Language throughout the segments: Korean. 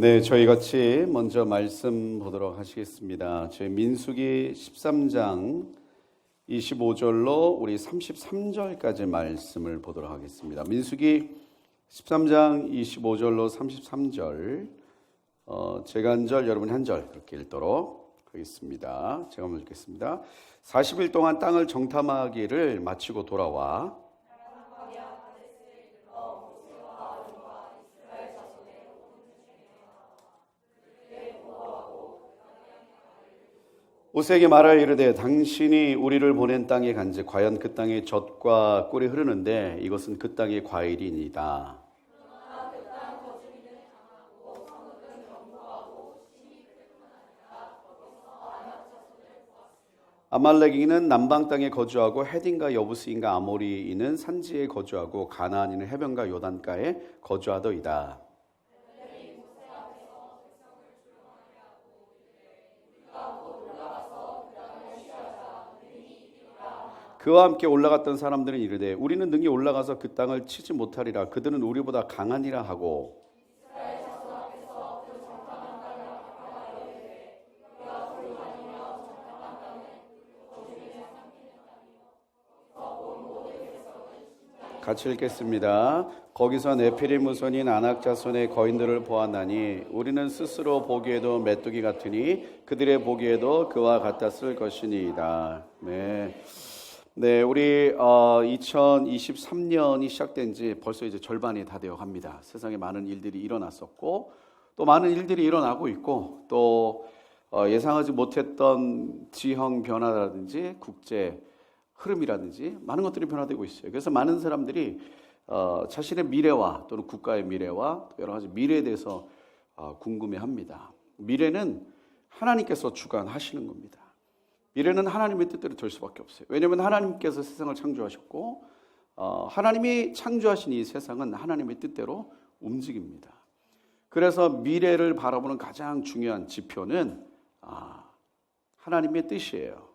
네, 저희 같이 먼저 말씀 보도록 하시겠습니다. 저희 민수기 13장 25절로 우리 33절까지 말씀을 보도록 하겠습니다. 민수기 13장 25절로 33절, 제가 한 절, 여러분이 한 절 그렇게 읽도록 하겠습니다. 제가 먼저 읽겠습니다. 40일 동안 땅을 정탐하기를 마치고 돌아와 오세에게 말하여 이르되 당신이 우리를 보낸 땅에 간즉 과연 그 땅에 젖과 꿀이 흐르는데 이것은 그 땅의 과일이니이다. 아말렉인은 남방 땅에 거주하고 헤딘과 여부스인과 아모리인은 산지에 거주하고 가나안인은 해변과 요단가에 거주하더이다. 그와 함께 올라갔던 사람들은 이르되 우리는 능히 올라가서 그 땅을 치지 못하리라. 그들은 우리보다 강하니라 하고 같이 읽겠습니다. 거기서 네피림 후손인 아낙 자손의 거인들을 보았나니 우리는 스스로 보기에도 메뚜기 같으니 그들의 보기에도 그와 같았을 것이니이다. 네, 우리 2023년이 시작된 지 벌써 이제 절반이 다 되어 갑니다. 세상에 많은 일들이 일어났었고 또 많은 일들이 일어나고 있고 또 예상하지 못했던 지형 변화라든지 국제 흐름이라든지 많은 것들이 변화되고 있어요. 그래서 많은 사람들이 자신의 미래와 또는 국가의 미래와 여러 가지 미래에 대해서 궁금해합니다. 미래는 하나님께서 주관하시는 겁니다. 미래는 하나님의 뜻대로 될 수밖에 없어요. 왜냐하면 하나님께서 세상을 창조하셨고 하나님이 창조하신 이 세상은 하나님의 뜻대로 움직입니다. 그래서 미래를 바라보는 가장 중요한 지표는 하나님의 뜻이에요.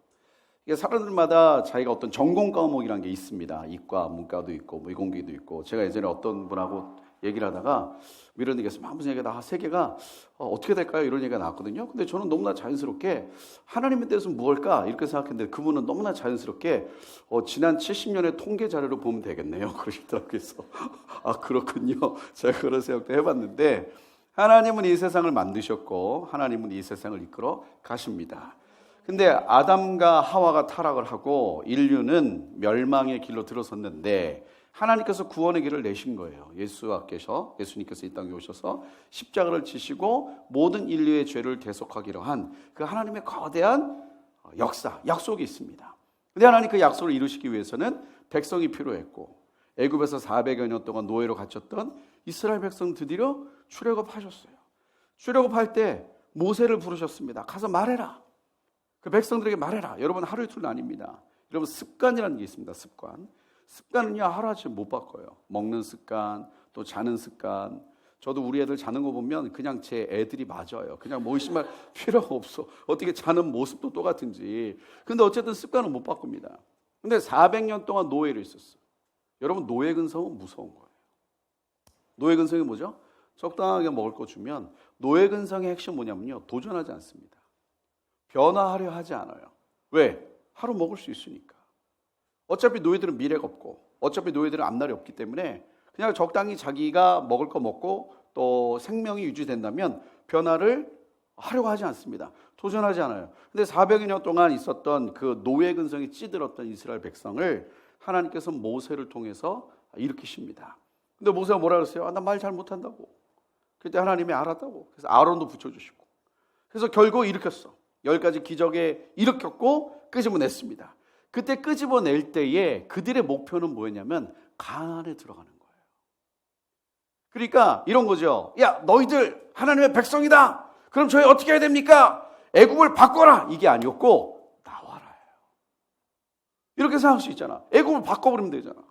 사람들마다 자기가 어떤 전공 과목이라는 게 있습니다. 이과, 문과도 있고 이공계도 있고. 제가 예전에 어떤 분하고 얘기를 하다가 이런 얘기했어요. 무슨 얘기가 세 개가 어떻게 될까요? 이런 얘기가 나왔거든요. 근데 저는 너무나 자연스럽게 하나님의 뜻은 무엇일까? 이렇게 생각했는데 그분은 너무나 자연스럽게 지난 70년의 통계 자료를 보면 되겠네요. 그러시더라고요. 그래서 그렇군요. 제가 그런 생각도 해봤는데 하나님은 이 세상을 만드셨고 하나님은 이 세상을 이끌어 가십니다. 근데 아담과 하와가 타락을 하고 인류는 멸망의 길로 들어섰는데 하나님께서 구원의 길을 내신 거예요. 예수님께서 이 땅에 오셔서 십자가를 지시고 모든 인류의 죄를 대속하기로 한 그 하나님의 거대한 역사, 약속이 있습니다. 근데 하나님 그 약속을 이루시기 위해서는 백성이 필요했고 애굽에서 400여 년 동안 노예로 갇혔던 이스라엘 백성 드디어 출애굽하셨어요. 출애굽할 때 모세를 부르셨습니다. 가서 말해라. 그 백성들에게 말해라. 여러분 하루 이틀은 아닙니다. 여러분 습관이라는 게 있습니다. 습관은요 하루아침에 못 바꿔요. 먹는 습관, 또 자는 습관. 저도 우리 애들 자는 거 보면 그냥 제 애들이 맞아요. 그냥 뭐 의심할 필요가 없어. 어떻게 자는 모습도 똑같은지. 근데 어쨌든 습관은 못 바꿉니다. 근데 400년 동안 노예로 있었어요. 여러분 노예 근성은 무서운 거예요. 노예 근성이 뭐죠? 적당하게 먹을 거 주면 노예 근성의 핵심 뭐냐면요. 도전하지 않습니다. 변화하려 하지 않아요. 왜? 하루 먹을 수 있으니까. 어차피 노예들은 미래가 없고 어차피 노예들은 앞날이 없기 때문에 그냥 적당히 자기가 먹을 거 먹고 또 생명이 유지된다면 변화를 하려고 하지 않습니다. 도전하지 않아요. 근데 400여 년 동안 있었던 그 노예 근성이 찌들었던 이스라엘 백성을 하나님께서 모세를 통해서 일으키십니다. 근데 모세가 뭐라 그랬어요? 나 말 잘 못한다고. 그때 하나님이 알았다고. 그래서 아론도 붙여주시고. 그래서 결국 일으켰어. 10가지 기적에 일으켰고 끄집어냈습니다. 그때 끄집어낼 때에 그들의 목표는 뭐였냐면 가나안에 들어가는 거예요. 그러니까 이런 거죠. 야 너희들 하나님의 백성이다. 그럼 저희 어떻게 해야 됩니까? 애굽을 바꿔라. 이게 아니었고 나와라. 이렇게 생각할 수 있잖아. 애굽을 바꿔버리면 되잖아.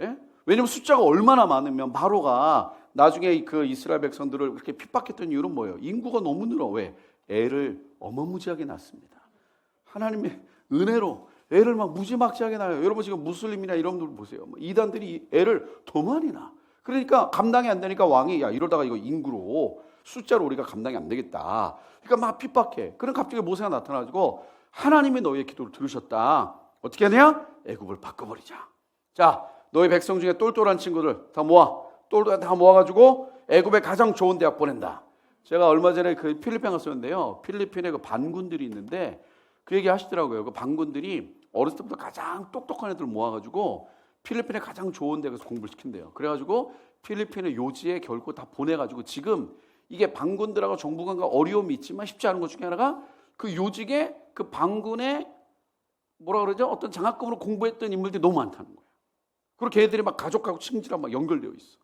예? 왜냐하면 숫자가 얼마나 많으면 바로가 나중에 그 이스라엘 백성들을 그렇게 핍박했던 이유는 뭐예요? 인구가 너무 늘어. 왜? 애를 어마무지하게 낳습니다. 하나님의 은혜로 애를 막 무지막지하게 낳아요. 여러분 지금 무슬림이나 이런 분들 보세요. 이단들이 애를 더 많이 낳아. 그러니까 감당이 안 되니까 왕이 야 이러다가 이거 인구로 숫자로 우리가 감당이 안 되겠다. 그러니까 막 핍박해. 그럼 갑자기 모세가 나타나가지고 하나님이 너희의 기도를 들으셨다. 어떻게 하냐? 애굽을 바꿔버리자. 자, 너희 백성 중에 똘똘한 친구들 다 모아. 똘똘한 다 모아가지고 애굽의 가장 좋은 대학 보낸다. 제가 얼마 전에 그 필리핀 갔었는데요. 필리핀에 그 반군들이 있는데 그 얘기 하시더라고요. 그 반군들이 어렸을 때부터 가장 똑똑한 애들 모아가지고 필리핀에 가장 좋은 데서 공부를 시킨대요. 그래가지고 필리핀의 요지에 결국 다 보내가지고 지금 이게 반군들하고 정부 간과 어려움이 있지만 쉽지 않은 것 중에 하나가 그 요직에 그 반군의 뭐라 그러죠? 어떤 장학금으로 공부했던 인물들이 너무 많다는 거예요. 그리고 걔들이 막 가족하고 친지랑 막 연결되어 있어.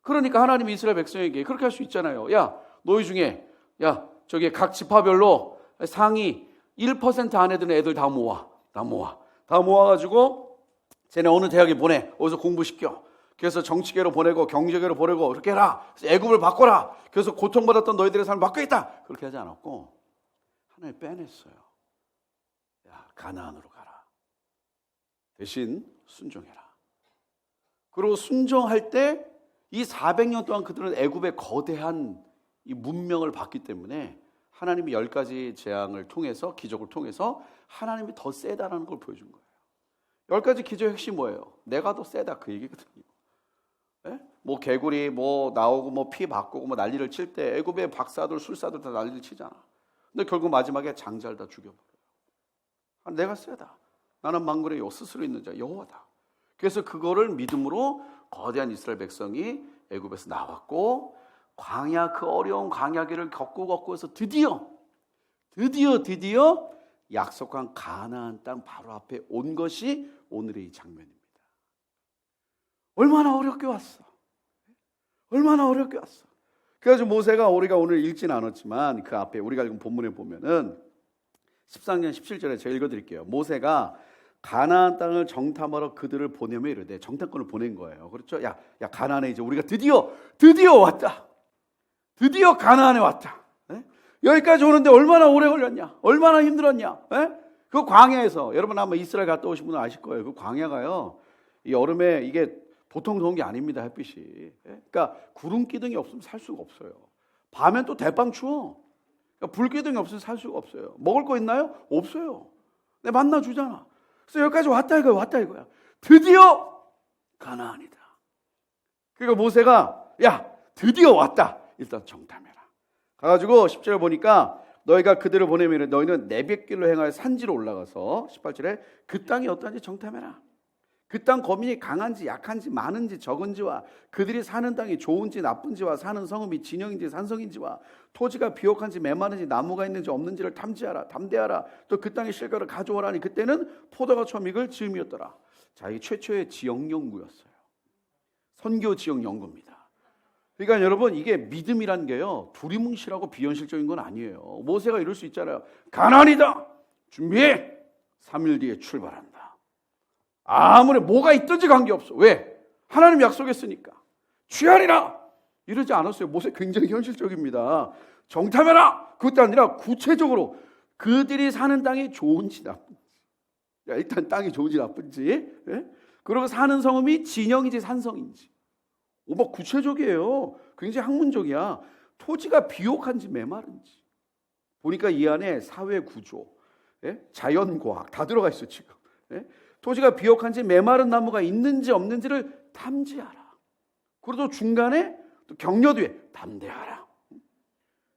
그러니까 하나님이 이스라엘 백성에게 그렇게 할 수 있잖아요. 야, 너희 중에 야, 저기 각 지파별로 상위 1% 안에 드는 애들 다 모아. 다 모아가지고 쟤네 어느 대학에 보내. 어디서 공부시켜. 그래서 정치계로 보내고 경제계로 보내고 그렇게 해라. 애굽을 바꿔라. 그래서 고통받았던 너희들의 삶을 바꾸겠다. 그렇게 하지 않았고 하나님 빼냈어요. 야, 가나안으로 가라. 대신 순종해라. 그리고 순종할 때 이 400년 동안 그들은 애굽의 거대한 이 문명을 봤기 때문에 하나님이 10가지 재앙을 통해서 기적을 통해서 하나님이 더 세다라는 걸 보여준 거예요. 10가지 기적의 핵심이 뭐예요? 내가 더 세다 그 얘기거든요. 네? 뭐 개구리 뭐 나오고 뭐 피 바꾸고 뭐 난리를 칠 때 애굽의 박사들 술사들 다 난리를 치잖아. 근데 결국 마지막에 장자를 다 죽여버려요. 내가 세다. 나는 만군의 스스로 있는 자 여호와다. 그래서 그거를 믿음으로 거대한 이스라엘 백성이 애굽에서 나왔고 광야 그 어려운 광야길을 겪고서 드디어 약속한 가나안 땅 바로 앞에 온 것이 오늘의 이 장면입니다. 얼마나 어렵게 왔어. 그래가지고 모세가 우리가 오늘 읽지는 않았지만 그 앞에 우리가 읽은 본문에 보면은 13년 17절에 제가 읽어드릴게요. 모세가 가나안 땅을 정탐하러 그들을 보내며 이르되 정탐꾼을 보낸 거예요. 그렇죠? 야 가나안에 이제 우리가 드디어 왔다. 드디어 가나안에 왔다. 네? 여기까지 오는데 얼마나 오래 걸렸냐? 얼마나 힘들었냐? 네? 그 광야에서 여러분 아마 이스라엘 갔다 오신 분은 아실 거예요. 그 광야가요. 이 여름에 이게 보통 좋은 게 아닙니다. 햇빛이. 네? 그러니까 구름 기둥이 없으면 살 수가 없어요. 밤엔 또 대빵 추워. 그러니까 불 기둥이 없으면 살 수가 없어요. 먹을 거 있나요? 없어요. 내 만나 주잖아. 그래서 여기까지 왔다 이거야. 드디어 가나안이다. 그러니까 모세가 야 드디어 왔다. 일단 정탐해라. 가가지고 10절에 보니까 너희가 그들을 보내면 너희는 내백길로 행하여 산지로 올라가서 18절에 그 땅이 어떠한지 정탐해라. 그 땅 거민이 강한지 약한지 많은지 적은지와 그들이 사는 땅이 좋은지 나쁜지와 사는 성읍이 진영인지 산성인지와 토지가 비옥한지 메마른지 나무가 있는지 없는지를 담대하라. 또 그 땅의 실과를 가져오라니 그때는 포도가 처음 익을 즈음이었더라. 자, 이 최초의 지역 연구였어요. 선교 지역 연구입니다. 그러니까 여러분 이게 믿음이란 게요 두리뭉실하고 비현실적인 건 아니에요. 모세가 이럴 수 있잖아요. 가나안이다. 준비해. 3일 뒤에 출발한다. 아무리 뭐가 있든지 관계없어. 왜? 하나님 약속했으니까. 취하리라. 이러지 않았어요. 모세 굉장히 현실적입니다. 정탐해라. 그것도 아니라 구체적으로 그들이 사는 땅이 좋은지 나쁜지. 야, 일단 땅이 좋은지 나쁜지. 예? 그리고 사는 성읍이 진영인지 산성인지. 막 구체적이에요. 굉장히 학문적이야. 토지가 비옥한지 메마른지. 보니까 이 안에 사회 구조, 예? 자연과학 다 들어가 있어 지금. 예? 토지가 비옥한지 메마른 나무가 있는지 없는지를 탐지하라. 그리고 중간에 또 격려 뒤에 담대하라.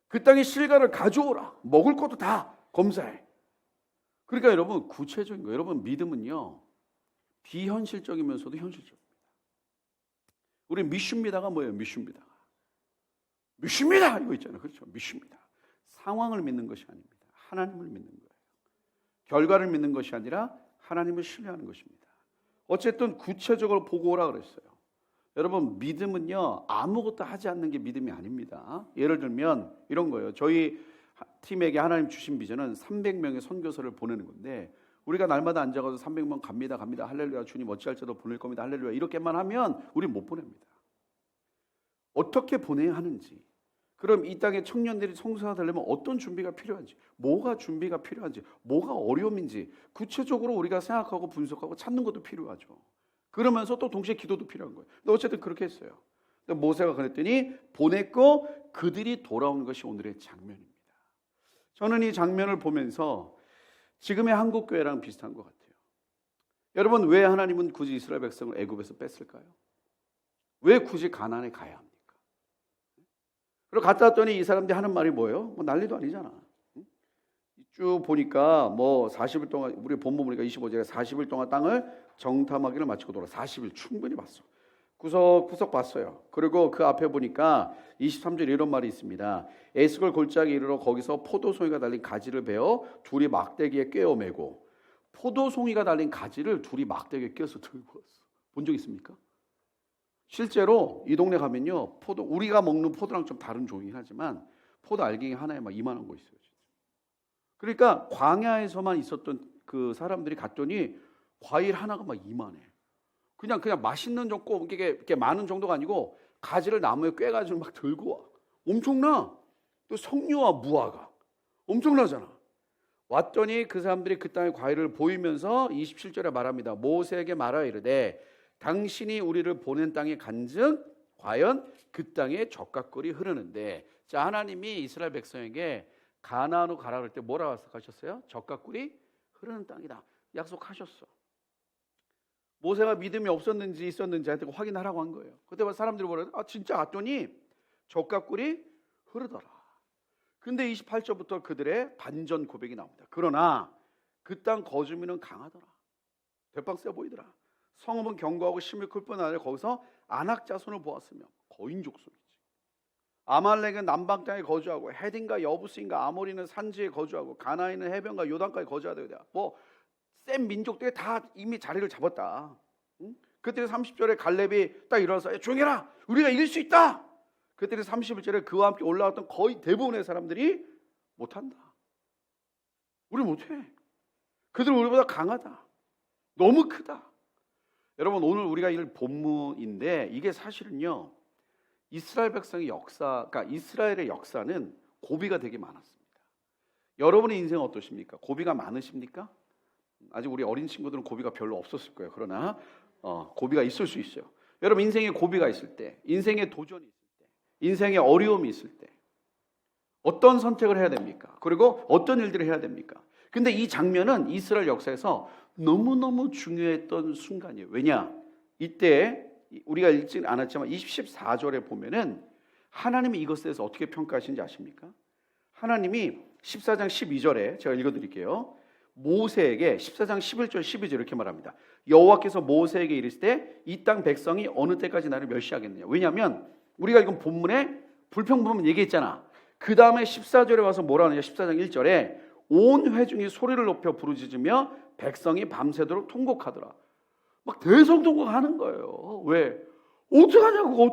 그 땅의 실과를 가져오라. 먹을 것도 다 검사해. 그러니까 여러분 구체적인 거예요. 여러분 믿음은요 비현실적이면서도 현실적입니다. 우리 믿습니다가 뭐예요? 믿습니다 이거 있잖아요. 그렇죠? 믿습니다. 상황을 믿는 것이 아닙니다. 하나님을 믿는 거예요. 결과를 믿는 것이 아니라 하나님을 신뢰하는 것입니다. 어쨌든 구체적으로 보고 오라 그랬어요. 여러분 믿음은요 아무것도 하지 않는 게 믿음이 아닙니다. 예를 들면 이런 거예요. 저희 팀에게 하나님 주신 비전은 300명의 선교사를 보내는 건데 우리가 날마다 앉아가서 300명 갑니다 할렐루야 주님 어찌할지라도 보낼 겁니다 할렐루야 이렇게만 하면 우리 못 보냅니다. 어떻게 보내야 하는지, 그럼 이 땅의 청년들이 성사가 되려면 어떤 준비가 필요한지, 뭐가 준비가 필요한지, 뭐가 어려움인지 구체적으로 우리가 생각하고 분석하고 찾는 것도 필요하죠. 그러면서 또 동시에 기도도 필요한 거예요. 근데 어쨌든 그렇게 했어요. 모세가 그랬더니 보냈고 그들이 돌아오는 것이 오늘의 장면입니다. 저는 이 장면을 보면서 지금의 한국 교회랑 비슷한 것 같아요. 여러분, 왜 하나님은 굳이 이스라엘 백성을 애굽에서 뺐을까요? 왜 굳이 가나안에 가야 합니까? 그리고 갔다 왔더니 이 사람들이 하는 말이 뭐예요? 뭐 난리도 아니잖아. 쭉 보니까 뭐 40일 동안, 우리 본문 보니까 25절에 40일 동안 땅을 정탐하기를 마치고 돌아. 40일 충분히 봤어. 구석구석 봤어요. 그리고 그 앞에 보니까 23절에 이런 말이 있습니다. 에스골 골짜기 이르러 거기서 포도송이가 달린 가지를 베어 둘이 막대기에 꿰어 매고. 포도송이가 달린 가지를 둘이 막대기에 꿰어서 들고 왔어. 본 적 있습니까? 실제로 이 동네 가면요, 우리가 먹는 포도랑 좀 다른 종이긴 하지만 포도 알갱이 하나에 막 이만한 거 있어요. 그러니까 광야에서만 있었던 그 사람들이 갔더니 과일 하나가 막 이만해. 그냥 맛있는 정도, 이게 많은 정도가 아니고 가지를 나무에 꿰가지고 막 들고 와. 엄청나. 또 석류와 무화과 엄청나잖아. 왔더니 그 사람들이 그 땅의 과일을 보이면서 27절에 말합니다. 모세에게 말하여 이르되 당신이 우리를 보낸 땅에 간즉 과연 그 땅에 젖과 꿀이 흐르는데. 자, 하나님이 이스라엘 백성에게 가나안으로 가라 그럴 때 뭐라고 약속하셨어요? 젖과 꿀이 흐르는 땅이다 약속하셨어. 모세가 믿음이 없었는지 있었는지 하여튼 확인하라고 한 거예요. 그때 사람들이 뭐라 그래요? 진짜 갔더니 젖과 꿀이 흐르더라. 근데 28절부터 그들의 반전 고백이 나옵니다. 그러나 그 땅 거주민은 강하더라. 대빵 세 보이더라. 성읍은 견고하고 힘이 클 뿐 아니라 거기서 아낙 자손을 보았으며 거인 족속이지. 아말렉은 남방 땅에 거주하고 헤딘과 여부스인과 아모리는 산지에 거주하고 가나안은 해변과 요단까지 거주하다. 뭐 센 민족들이 다 이미 자리를 잡았다. 응? 그때 30절에 갈렙이 딱 일어나서 조용히 해라. 우리가 이길 수 있다. 그때 31절에 그와 함께 올라왔던 거의 대부분의 사람들이 못한다. 우리 못해. 그들은 우리보다 강하다. 너무 크다. 여러분, 오늘 우리가 읽을 본문인데 이게 사실은요, 이스라엘 백성의 역사, 그러니까 이스라엘의 역사는 고비가 되게 많았습니다. 여러분의 인생은 어떠십니까? 고비가 많으십니까? 아직 우리 어린 친구들은 고비가 별로 없었을 거예요. 그러나 고비가 있을 수 있어요. 여러분, 인생에 고비가 있을 때, 인생에 도전이 있을 때, 인생에 어려움이 있을 때 어떤 선택을 해야 됩니까? 그리고 어떤 일들을 해야 됩니까? 근데 이 장면은 이스라엘 역사에서 너무너무 중요했던 순간이에요. 왜냐? 이때 우리가 읽지 않았지만 24절에 보면은 하나님이 이것에 대해서 어떻게 평가하시는지 아십니까? 하나님이 14장 12절에 제가 읽어드릴게요. 모세에게 14장 11절 12절 이렇게 말합니다. 여호와께서 모세에게 이르시되 이 땅 백성이 어느 때까지 나를 멸시하겠느냐. 왜냐하면 우리가 이건 본문에 불평불만 얘기했잖아. 그 다음에 14절에 와서 뭐라 하느냐. 14장 1절에 온 회중이 소리를 높여 부르짖으며 백성이 밤새도록 통곡하더라. 막 대성통곡하는 거예요. 왜? 어떡하냐고.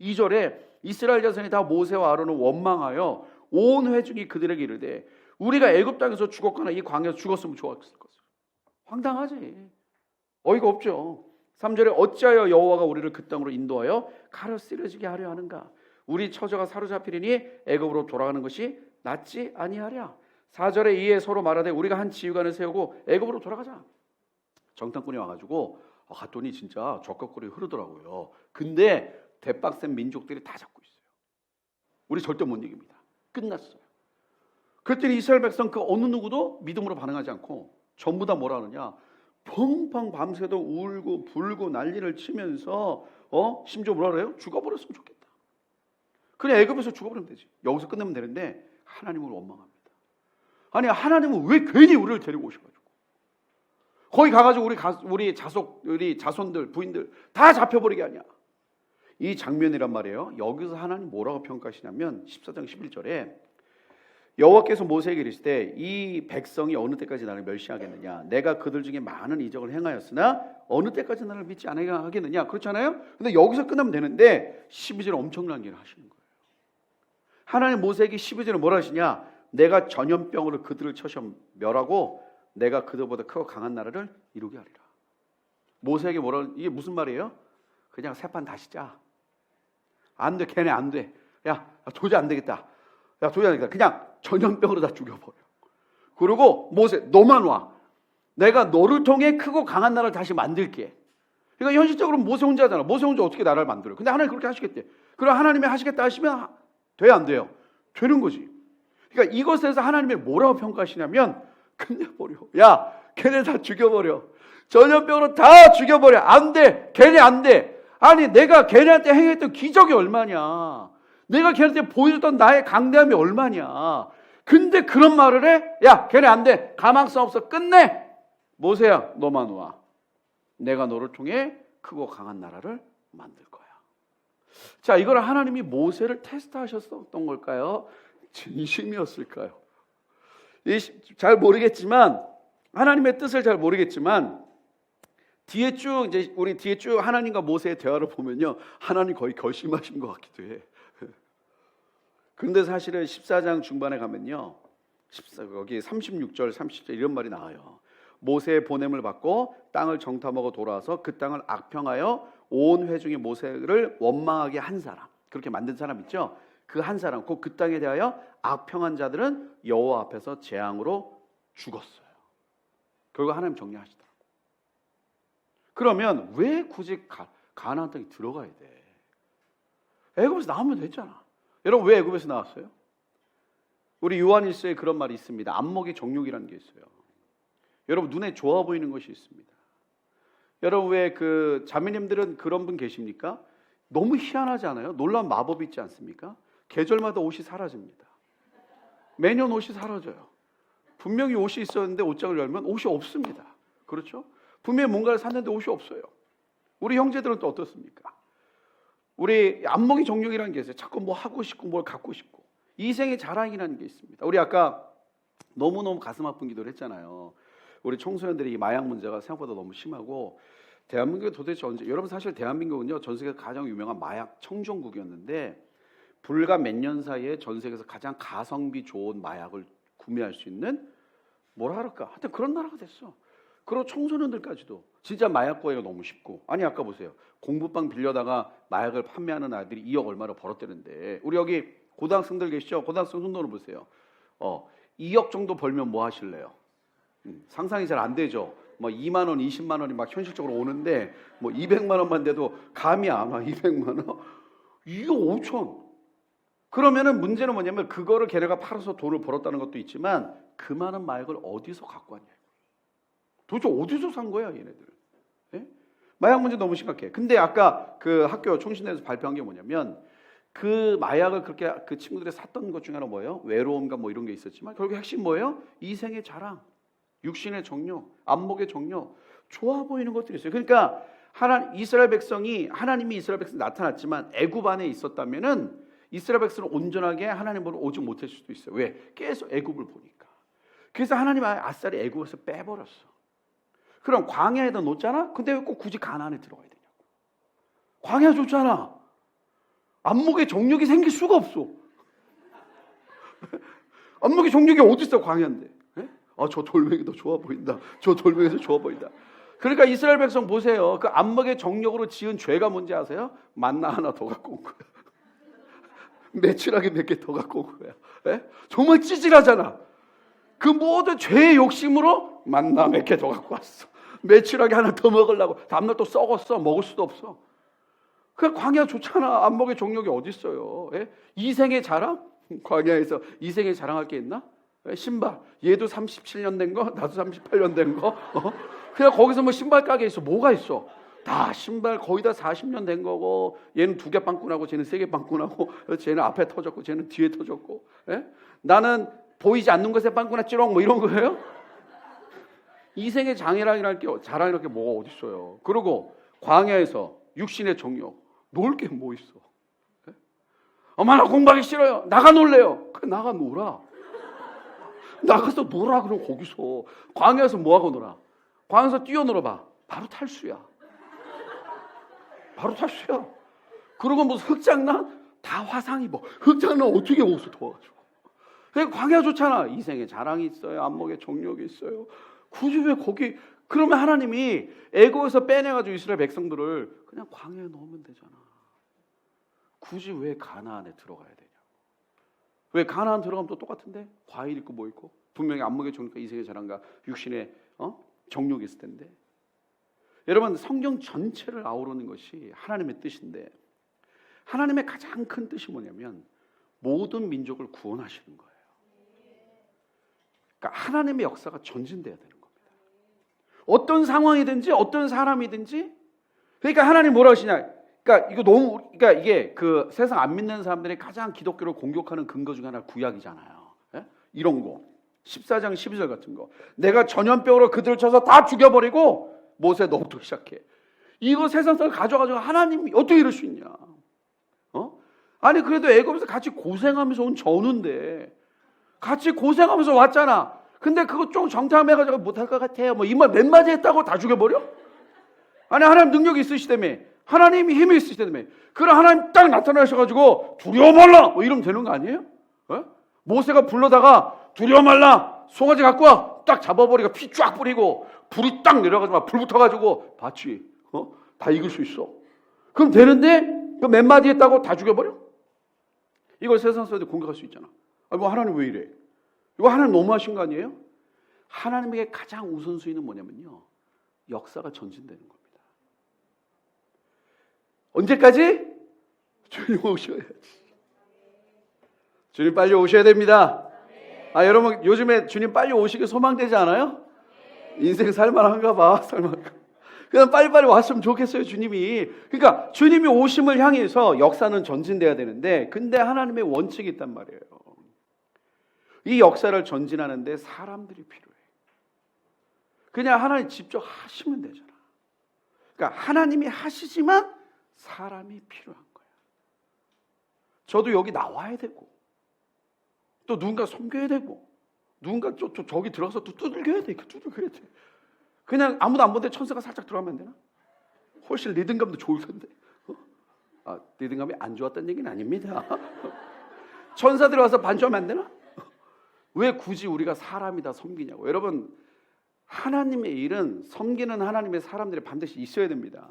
2절에 이스라엘 자손이 다 모세와 아론을 원망하여 온 회중이 그들에게 이르되 우리가 애굽 땅에서 죽었거나 이 광야에서 죽었으면 좋았을 것을. 황당하지. 어이가 없죠. 3절에 어찌하여 여호와가 우리를 그 땅으로 인도하여 칼을 쓰러지게 하려 하는가. 우리 처자가 사로잡히리니 애굽으로 돌아가는 것이 낫지 아니하랴. 4절에 이에 서로 말하되 우리가 한 지휘관을 세우고 애굽으로 돌아가자. 정탐꾼이 와가지고 갔더니 진짜 젖과 꿀이 흐르더라고요. 근데 대빡센 민족들이 다 잡고 있어요. 우리 절대 못 이깁니다. 끝났어요. 그랬더니 이스라엘 백성 그 어느 누구도 믿음으로 반응하지 않고 전부 다 뭐라 하느냐. 펑펑 밤새도 울고 불고 난리를 치면서 심지어 뭐라 그래요? 죽어버렸으면 좋겠다. 그냥 애굽에서 죽어버리면 되지. 여기서 끝내면 되는데 하나님을 원망합니다. 아니, 하나님은 왜 괜히 우리를 데리고 오셔가지고 거기 가가지고 우리 자손들 부인들 다 잡혀버리게 하냐. 이 장면이란 말이에요. 여기서 하나님 뭐라고 평가하시냐면 14장 11절에 여호와께서 모세에게 이르시되 이 백성이 어느 때까지 나를 멸시하겠느냐. 내가 그들 중에 많은 이적을 행하였으나 어느 때까지 나를 믿지 않겠느냐. 그렇잖아요. 근데 여기서 끝나면 되는데 12절에 엄청난 일을 하시는 거예요. 하나님 모세에게 12절에 뭐라 하시냐. 내가 전염병으로 그들을 쳐서 멸하고 내가 그들보다 크고 강한 나라를 이루게 하리라. 모세에게 뭐라, 이게 무슨 말이에요? 그냥 새판 다시 짜. 안 돼, 걔네 안 돼. 야, 도저히 안 되겠다. 야, 도저히 안 되겠다. 그냥 전염병으로 다 죽여버려. 그리고 모세, 너만 와. 내가 너를 통해 크고 강한 나라를 다시 만들게. 그러니까 현실적으로 모세 혼자 하잖아. 모세 혼자 어떻게 나라를 만들어요? 근데 하나님 그렇게 하시겠대. 그럼 하나님이 하시겠다 하시면 돼요, 안 돼요? 되는 거지. 그러니까 이것에서 하나님이 뭐라고 평가하시냐면 끝내버려. 야, 걔네 다 죽여버려. 전염병으로 다 죽여버려. 안 돼. 걔네 안 돼. 아니 내가 걔네한테 행했던 기적이 얼마냐. 내가 걔네한테 보여줬던 나의 강대함이 얼마냐. 근데 그런 말을 해? 야, 걔네 안 돼. 가망성 없어. 끝내. 모세야, 너만 와. 내가 너를 통해 크고 강한 나라를 만들 거야. 자, 이걸 하나님이 모세를 테스트하셨던 걸까요? 진심이었을까요? 잘 모르겠지만, 하나님의 뜻을 잘 모르겠지만, 우리 뒤에 쭉 하나님과 모세의 대화를 보면요, 하나님 거의 결심하신 것 같기도 해. 그런데 사실은 14장 중반에 가면요, 여기 36절, 30절 이런 말이 나와요. 모세의 보냄을 받고 땅을 정탐하고 돌아와서 그 땅을 악평하여 온 회중의 모세를 원망하게 한 사람, 그렇게 만든 사람 있죠? 그 한 사람, 곧 그 땅에 대하여 악평한 자들은 여호와 앞에서 재앙으로 죽었어요. 결국 하나님 정리하시더라고요. 그러면 왜 굳이 가나안 땅에 들어가야 돼? 애굽에서 나오면 됐잖아. 여러분 왜 애굽에서 나왔어요? 우리 요한일서에 그런 말이 있습니다. 안목의 정욕이라는 게 있어요. 여러분 눈에 좋아 보이는 것이 있습니다. 여러분 왜 그 자매님들은 그런 분 계십니까? 너무 희한하지 않아요? 놀라운 마법이 있지 않습니까? 계절마다 옷이 사라집니다. 매년 옷이 사라져요. 분명히 옷이 있었는데 옷장을 열면 옷이 없습니다. 그렇죠? 분명히 뭔가를 샀는데 옷이 없어요. 우리 형제들은 또 어떻습니까? 우리 안목의 정욕이라는 게 있어요. 자꾸 뭐 하고 싶고 뭘 갖고 싶고. 이생의 자랑이라는 게 있습니다. 우리 아까 너무너무 가슴 아픈 기도를 했잖아요. 우리 청소년들이 이 마약 문제가 생각보다 너무 심하고 대한민국이 도대체 언제, 여러분 사실 대한민국은요 전 세계에서 가장 유명한 마약 청정국이었는데 불과 몇 년 사이에 전 세계에서 가장 가성비 좋은 마약을 구매할 수 있는 뭐라 할까 하여튼 그런 나라가 됐어. 그리고 청소년들까지도 진짜 마약 거래가 너무 쉽고, 아니 아까 보세요, 공부방 빌려다가 마약을 판매하는 아이들이 2억 얼마를 벌었대는데, 우리 여기 고등학생들 계시죠? 고등학생 손 들어 보세요. 2억 정도 벌면 뭐 하실래요? 상상이 잘 안 되죠. 뭐 2만 원, 20만 원이 막 현실적으로 오는데 뭐 200만 원만 돼도 감이 안 와. 200만 원? 2억 5천. 그러면은 문제는 뭐냐면 그거를 걔네가 팔아서 돈을 벌었다는 것도 있지만 그 많은 마약을 어디서 갖고 왔냐. 도대체 어디서 산 거야, 얘네들? 예? 마약 문제 너무 심각해. 근데 아까 그 학교 총신대에서 발표한 게 뭐냐면 그 마약을 그렇게 그 친구들이 샀던 것 중에 하나 뭐예요? 외로움과 뭐 이런 게 있었지만 결국 핵심 뭐예요? 이생의 자랑, 육신의 정욕, 안목의 정욕, 좋아 보이는 것들이 있어요. 그러니까 이스라엘 백성이, 하나님이 이스라엘 백성이 나타났지만 애굽 안에 있었다면은 이스라엘 백성은 온전하게 하나님으로 오지 못했을 수도 있어요. 왜? 계속 애굽을 보니까. 그래서 하나님이 아싸리 애굽에서 빼버렸어. 그럼 광야에다 놓잖아? 근데 왜 꼭 굳이 가나안에 들어가야 되냐고. 광야 좋잖아. 안목의 정욕이 생길 수가 없어. 안목의 정욕이 어디 있어, 광야인데. 저 돌멩이도 좋아 보인다. 저 돌멩이도 좋아 보인다. 그러니까 이스라엘 백성 보세요. 그 안목의 정욕으로 지은 죄가 뭔지 아세요? 만나 하나 더 갖고 온 거야. 매출하게 몇 개 더 갖고 온 거야. 정말 찌질하잖아. 그 모든 죄의 욕심으로 만나 몇 개 더 갖고 왔어. 매출하게 하나 더 먹으려고. 다음날 또 썩었어. 먹을 수도 없어. 그 광야 좋잖아. 안목의 정욕이 어디 있어요? 이생의 자랑? 광야에서 이생의 자랑할 게 있나? 신발. 얘도 37년 된 거, 나도 38년 된 거. 그냥 거기서 뭐 신발 가게 있어. 뭐가 있어? 다 신발 거의 다 40년 된 거고, 얘는 2개 빵꾸나고 쟤는 3개 빵꾸나고, 쟤는 앞에 터졌고 쟤는 뒤에 터졌고. 나는 보이지 않는 것에 빵꾸났지롱 뭐 이런 거예요? 이생의 자랑이랄 게 뭐가 어디 있어요? 그리고 광야에서 육신의 정욕, 놀 게 뭐 있어? 엄마 나 공부하기 싫어요. 나가 놀래요. 그래 나가 놀아. 나가서 놀아. 그럼 거기서 광야에서 뭐하고 놀아? 광야에서 뛰어놀아봐. 바로 탈수야. 바로 탈수야. 그리고 무슨 흑장난? 다 화상 입어. 흑장난 어떻게 옷을 더워가지고. 그러니까 광야 좋잖아. 이생의 자랑이 있어요. 안목의 정욕이 있어요. 굳이 왜 거기, 그러면 하나님이 애고에서 빼내가지고 이스라엘 백성들을 그냥 광야에 넣으면 되잖아. 굳이 왜 가나안에 들어가야 되냐. 왜 가나안 들어가면 또 똑같은데? 과일 있고 뭐 있고 분명히 안목의 정욕과 이생의 자랑과 육신의 정욕이 있을 텐데. 여러분, 성경 전체를 아우르는 것이 하나님의 뜻인데, 하나님의 가장 큰 뜻이 뭐냐면 모든 민족을 구원하시는 거예요. 그러니까 하나님의 역사가 전진돼야 되는 겁니다. 어떤 상황이든지 어떤 사람이든지. 그러니까 하나님 뭐라 하시냐? 그러니까 그러니까 이게 그 세상 안 믿는 사람들이 가장 기독교를 공격하는 근거 중에 하나 구약이잖아요. 예? 이런 거 14장 12절 같은 거. 내가 전염병으로 그들을 쳐서 다 죽여버리고. 모세 너부터 시작해. 이거 세상 사람 가져가지고 하나님이 어떻게 이럴 수 있냐? 아니 그래도 애굽에서 같이 고생하면서 온 전우인데 같이 고생하면서 왔잖아. 근데 그거 좀 정탐해가지고 못할 것 같아요. 뭐 이 말 몇 마디 했다고 다 죽여버려? 아니 하나님 능력이 있으시다며, 하나님이 힘이 있으시다며. 그래 하나님 딱 나타나셔가지고 두려워 말라 뭐 이러면 되는 거 아니에요? 모세가 불러다가 두려워 말라, 송아지 갖고 와, 딱 잡아버리고 피 쫙 뿌리고 불이 딱 내려가지고 불 붙어가지고 봤지? 다 이길 수 있어. 그럼 되는데 그 몇 마디 했다고 다 죽여버려? 이걸 세상 사람들이 공격할 수 있잖아. 뭐 하나님 왜 이래? 이거 하나님 너무하신 거 아니에요? 하나님에게 가장 우선순위는 뭐냐면요, 역사가 전진되는 겁니다. 언제까지? 주님 오셔야지. 주님 빨리 오셔야 됩니다. 여러분 요즘에 주님 빨리 오시기 소망되지 않아요? 인생 살만한가 봐. 살만한가. 그냥 빨리빨리 왔으면 좋겠어요, 주님이. 그러니까 주님이 오심을 향해서 역사는 전진돼야 되는데, 근데 하나님의 원칙이 있단 말이에요. 이 역사를 전진하는데 사람들이 필요해. 그냥 하나님 직접 하시면 되잖아. 그러니까 하나님이 하시지만 사람이 필요한 거야. 저도 여기 나와야 되고, 또 누군가 섬겨야 되고, 누군가 저기 들어가서 또 두들겨야 돼. 두들겨야 돼. 그냥 아무도 안 보는데 천사가 살짝 들어가면 안 되나? 훨씬 리듬감도 좋을 텐데. 리듬감이 안 좋았다는 얘기는 아닙니다. 천사들이 와서 반주하면 안 되나? 왜 굳이 우리가 사람이 다 섬기냐고. 여러분, 하나님의 일은 섬기는 하나님의 사람들이 반드시 있어야 됩니다.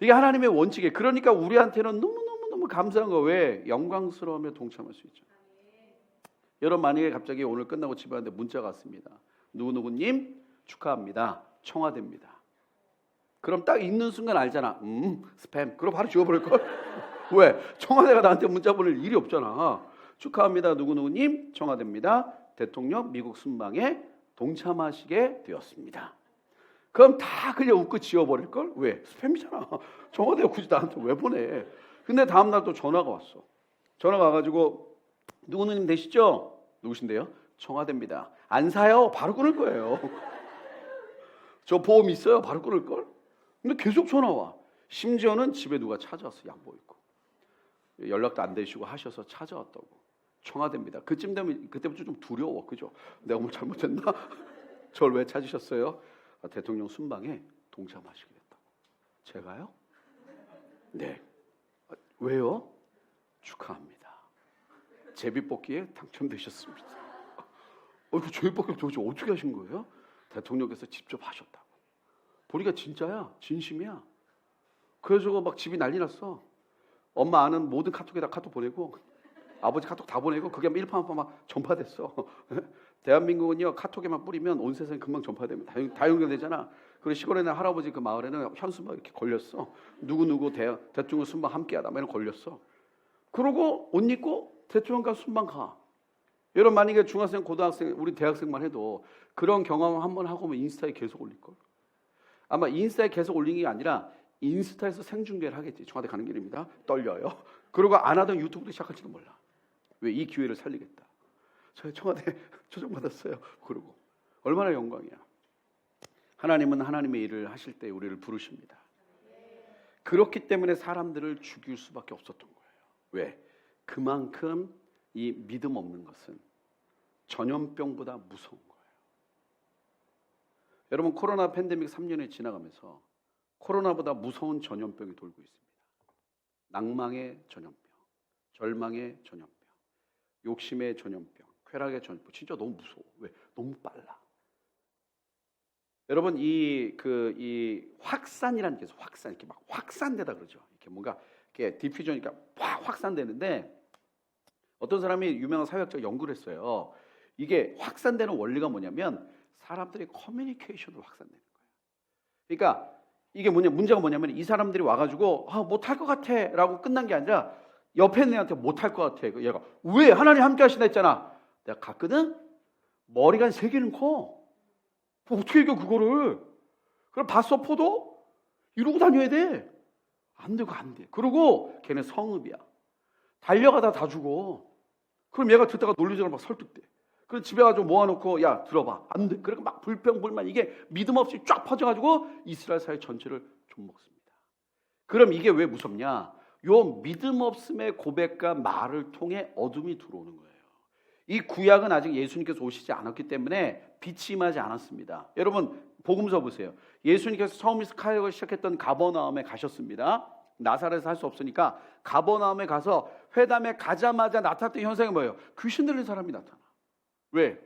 이게 하나님의 원칙이에요. 그러니까 우리한테는 너무너무 감사한 거. 왜? 영광스러우며 동참할 수 있죠. 여러분, 만약에 갑자기 오늘 끝나고 집에 왔는데 문자가 왔습니다. 누구누구님 축하합니다. 청와대입니다. 그럼 딱 읽는 순간 알잖아. 스팸. 그럼 바로 지워버릴걸? 왜? 청와대가 나한테 문자 보낼 일이 없잖아. 축하합니다. 누구누구님 청와대입니다. 대통령 미국 순방에 동참하시게 되었습니다. 그럼 다 그냥 웃고 지워버릴걸? 왜? 스팸이잖아. 청와대가 굳이 나한테 왜 보내? 근데 다음날 또 전화가 왔어. 전화가 와가지고 누구누님 되시죠? 누구신데요? 청와대입니다. 안 사요. 바로 끊을 거예요. 저 보험 있어요. 바로 끊을걸? 근데 계속 전화 와. 심지어는 집에 누가 찾아왔어. 양보 있고. 연락도 안 되시고 하셔서 찾아왔다고. 청와대입니다. 그쯤 되면 그때부터 좀 두려워. 그죠? 내가 뭘 잘못했나? 저를 왜 찾으셨어요? 대통령 순방에 동참하시게 됐다고. 제가요? 네. 왜요? 축하합니다. 제비뽑기에 당첨되셨습니다. 그 제비뽑기 도대체 어떻게 하신 거예요? 대통령께서 직접 하셨다고. 보니까 진짜야. 진심이야. 그래서 막 집이 난리 났어. 엄마 아는 모든 카톡에다 카톡 보내고, 아버지 카톡 다 보내고, 그게 일파만파 막 전파됐어. 대한민국은요, 카톡에만 뿌리면 온 세상에 금방 전파됩니다. 다 연결되잖아. 그리고 시골에는 할아버지 그 마을에는 현수막 이렇게 걸렸어. 누구누구 대통령 순방 함께하다. 막 이런 걸렸어. 그러고 옷 입고 대통령과 순방 가. 여러분, 만약에 중학생, 고등학생, 우리 대학생만 해도 그런 경험 한번 하고 오면 인스타에 계속 올릴걸. 아마 인스타에 계속 올리는 게 아니라 인스타에서 생중계를 하겠지. 청와대 가는 길입니다. 떨려요. 그리고 안 하던 유튜브도 시작할지도 몰라. 왜? 이 기회를 살리겠다. 저 청와대 초청받았어요. 그러고. 얼마나 영광이야. 하나님은 하나님의 일을 하실 때 우리를 부르십니다. 그렇기 때문에 사람들을 죽일 수밖에 없었던 거예요. 왜? 그만큼 이 믿음 없는 것은 전염병보다 무서운 거예요. 여러분, 코로나 팬데믹 3년이 지나가면서 코로나보다 무서운 전염병이 돌고 있습니다. 낭망의 전염병, 절망의 전염병, 욕심의 전염병, 쾌락의 전염병. 진짜 너무 무서워. 왜? 너무 빨라. 여러분, 이 확산이라는 게 있어요. 확산, 이렇게 막 확산되다 그러죠. 이렇게 뭔가 이렇게 디퓨전이니까 확 확산되는데, 어떤 사람이 유명한 사회학자 연구를 했어요. 이게 확산되는 원리가 뭐냐면 사람들의 커뮤니케이션으로 확산되는 거예요. 그러니까 이게 문제가 뭐냐면 이 사람들이 와가지고 못할 것 같아 라고 끝난 게 아니라 옆에 있는 애한테 못할 것 같아. 얘가 왜? 하나님 함께 하신다 했잖아. 내가 갔거든? 머리가 한 3개는 커. 어떻게 이겨 그거를? 그럼 봤어 포도? 이러고 다녀야 돼. 안 돼. 그리고 걔는 성읍이야. 달려가다 다 죽어. 그럼 얘가 듣다가 논리적으로 막 설득돼. 그럼 집에 가지고 모아놓고 야 들어봐. 안 돼. 그러니까 막 불평불만 이게 믿음 없이 쫙 퍼져가지고 이스라엘 사회 전체를 좀먹습니다. 그럼 이게 왜 무섭냐? 요 믿음 없음의 고백과 말을 통해 어둠이 들어오는 거예요. 이 구약은 아직 예수님께서 오시지 않았기 때문에 빛이 임하지 않았습니다. 여러분 복음서 보세요. 예수님께서 처음 사역을 시작했던 가버나움에 가셨습니다. 나사렛에서 할 수 없으니까 가버나움에 가서 회담에 가자마자 나타났던 현상이 뭐예요? 귀신 들린 사람이 나타나. 왜?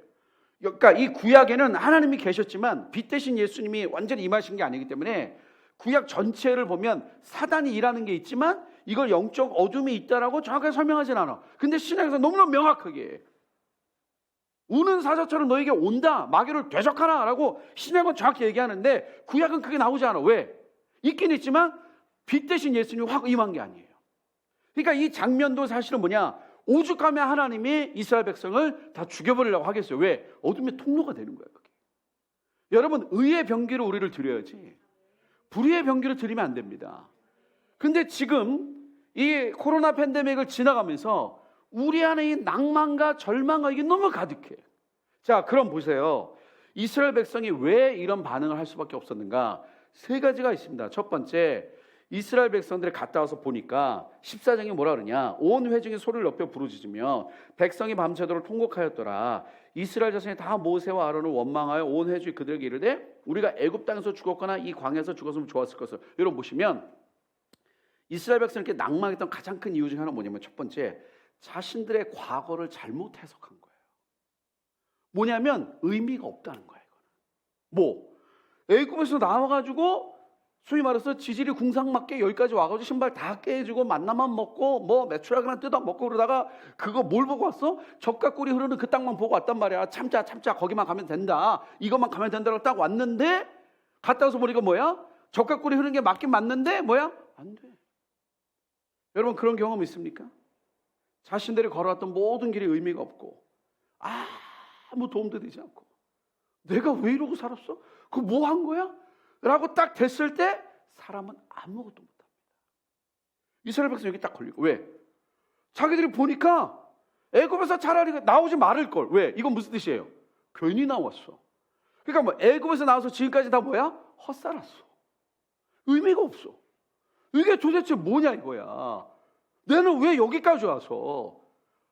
그러니까 이 구약에는 하나님이 계셨지만 빛 대신 예수님이 완전히 임하신 게 아니기 때문에 구약 전체를 보면 사단이 일하는 게 있지만 이걸 영적 어둠이 있다라고 정확하게 설명하진 않아. 근데 신약에서 너무나 명확하게 우는 사자처럼 너에게 온다. 마귀를 대적하라 라고 신약은 정확히 얘기하는데 구약은 그게 나오지 않아. 왜? 있긴 있지만 빛 대신 예수님이 확 임한 게 아니에요. 그러니까 이 장면도 사실은 뭐냐? 오죽하면 하나님이 이스라엘 백성을 다 죽여버리려고 하겠어요. 왜? 어둠의 통로가 되는 거예요. 그게. 여러분 의의 병기로 우리를 드려야지 불의의 병기를 드리면 안 됩니다. 근데 지금 이 코로나 팬데믹을 지나가면서 우리 안에 이 낭만과 절망과 이게 너무 가득해. 자, 그럼 보세요. 이스라엘 백성이 왜 이런 반응을 할 수밖에 없었는가? 3가지가 있습니다. 첫 번째, 이스라엘 백성들이 갔다 와서 보니까 14장에 뭐라 그러냐? 온 회중이 소리를 높여 부르짖으며 백성이 밤새도록 통곡하였더라. 이스라엘 자손이 다 모세와 아론을 원망하여 온 회중이 그들에게 이르되 우리가 애굽 땅에서 죽었거나 이 광야에서 죽었으면 좋았을 것을. 여러분 보시면 이스라엘 백성이 낭망했던 가장 큰 이유 중에 하나는 뭐냐면 첫 번째, 자신들의 과거를 잘못 해석한 거예요. 뭐냐면 의미가 없다는 거예요. 뭐 애굽에서 나와가지고 소위 말해서 지질이 궁상맞게 여기까지 와가지고 신발 다 깨지고 만나만 먹고 뭐 메추라기나 뜯어 먹고 그러다가 그거 뭘 보고 왔어? 젖과 꿀이 흐르는 그 땅만 보고 왔단 말이야. 참자 거기만 가면 된다. 이것만 가면 된다고 딱 왔는데 갔다 와서 보니까 뭐야? 젖과 꿀이 흐르는 게 맞긴 맞는데 뭐야? 안 돼. 여러분 그런 경험 있습니까? 자신들이 걸어왔던 모든 길이 의미가 없고 아무 도움도 되지 않고 내가 왜 이러고 살았어? 그거 뭐 한 거야? 라고 딱 됐을 때 사람은 아무것도 못합니다. 이스라엘 백성 여기 딱 걸리고. 왜? 자기들이 보니까 애굽에서 차라리 나오지 말을 걸. 왜? 이건 무슨 뜻이에요? 괜히 나왔어. 그러니까 뭐 애굽에서 나와서 지금까지 다 뭐야? 헛살았어. 의미가 없어. 이게 도대체 뭐냐 이거야. 내는 왜 여기까지 와서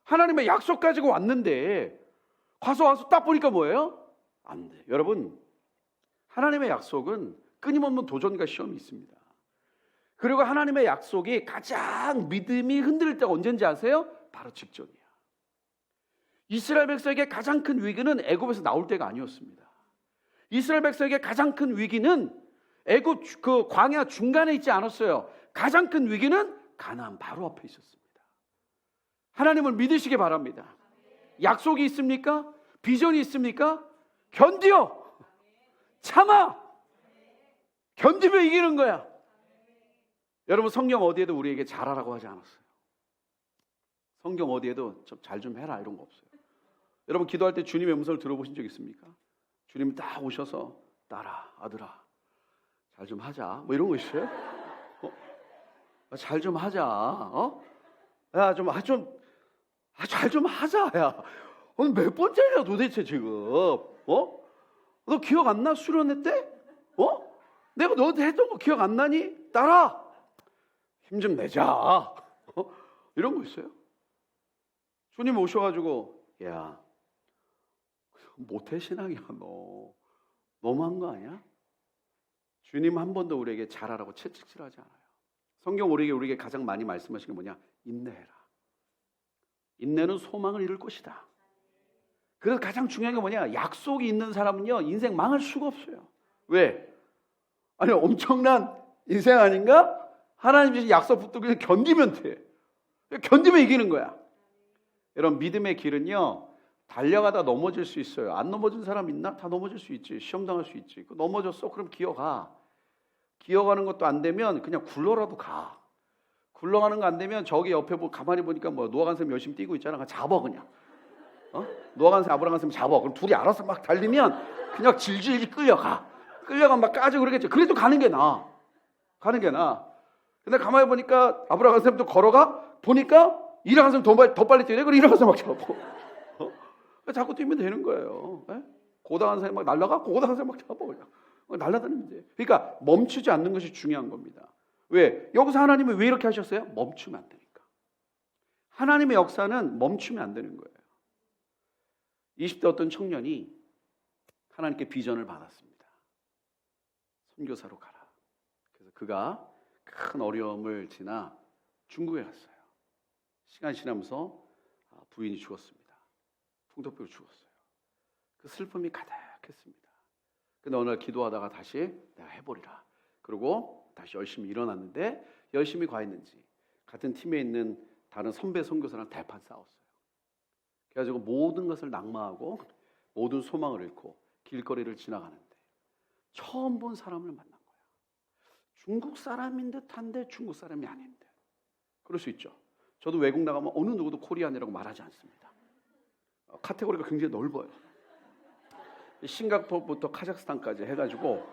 하나님의 약속 가지고 왔는데 와서 딱 보니까 뭐예요? 안 돼. 여러분 하나님의 약속은 끊임없는 도전과 시험이 있습니다. 그리고 하나님의 약속이 가장 믿음이 흔들릴 때가 언제인지 아세요? 바로 직전이야. 이스라엘 백성에게 가장 큰 위기는 애굽에서 나올 때가 아니었습니다. 이스라엘 백성에게 가장 큰 위기는 애굽 그 광야 중간에 있지 않았어요. 가장 큰 위기는 가나안 바로 앞에 있었습니다. 하나님을 믿으시기 바랍니다. 약속이 있습니까? 비전이 있습니까? 견디어. 참아. 견디면 이기는 거야. 여러분 성경 어디에도 우리에게 잘하라고 하지 않았어요. 성경 어디에도 잘 좀 해라 이런 거 없어요. 여러분 기도할 때 주님의 음성을 들어보신 적 있습니까? 주님이 딱 오셔서 딸아 아들아 잘 좀 하자 뭐 이런 거 있어요? 잘 좀 하자. 야 잘 좀 하자. 야 오늘 몇 번째냐 도대체 지금? 너 기억 안 나? 수련회 때? 내가 너한테 했던 거 기억 안 나니? 딸아 힘 좀 내자. 이런 거 있어요? 주님 오셔가지고 야 모태신앙이야 너 너무한 거 아니야? 주님 한 번도 우리에게 잘하라고 채찍질하지 않아요. 성경 우리에게 가장 많이 말씀하시는 게 뭐냐? 인내해라. 인내는 소망을 이룰 것이다. 그래서 가장 중요한 게 뭐냐? 약속이 있는 사람은요 인생 망할 수가 없어요. 왜? 아니 엄청난 인생 아닌가? 하나님 주신 약속 붙들고 견디면 돼. 견디면 이기는 거야. 여러분 믿음의 길은요 달려가다 넘어질 수 있어요. 안 넘어진 사람 있나? 다 넘어질 수 있지. 시험 당할 수 있지. 넘어졌어? 그럼 기어가. 기어가는 것도 안 되면 그냥 굴러라도 가. 굴러가는 거 안 되면 저기 옆에 가만히 보니까 뭐 노아간 쌤 열심히 뛰고 있잖아. 그냥 잡아 그냥. 노아간 쌤, 아브라함 쌤 잡아. 그럼 둘이 알아서 막 달리면 그냥 질질 끌려가. 끌려가 막 까지고 그러겠죠. 그래도 가는 게 나아. 가는 게 나아. 근데 가만히 보니까 아브라함 쌤도 걸어가 보니까 이랑한 쌤 더 빨리 뛰네. 그래 이랑한 쌤막 잡고. 자꾸 뛰면 되는 거예요. 고다한 쌤 막 날라가 고다한 쌤 막 잡아 그냥. 날아다니면 돼. 그러니까 멈추지 않는 것이 중요한 겁니다. 왜? 여기서 하나님이 왜 이렇게 하셨어요? 멈추면 안 되니까. 하나님의 역사는 멈추면 안 되는 거예요. 20대 어떤 청년이 하나님께 비전을 받았습니다. 선교사로 가라. 그래서 그가 큰 어려움을 지나 중국에 갔어요. 시간이 지나면서 부인이 죽었습니다. 풍토병으로 죽었어요. 그 슬픔이 가득했습니다. 근데 어느 날 기도하다가 다시 내가 해보리라. 그리고 다시 열심히 일어났는데 열심히 과했는지 같은 팀에 있는 다른 선배 선교사랑 대판 싸웠어요. 그래가지고 모든 것을 낙마하고 모든 소망을 잃고 길거리를 지나가는데 처음 본 사람을 만난 거야. 중국 사람인 듯한데 중국 사람이 아닌데. 그럴 수 있죠. 저도 외국 나가면 어느 누구도 코리안이라고 말하지 않습니다. 카테고리가 굉장히 넓어요. 싱가포르부터 카자흐스탄까지 해가지고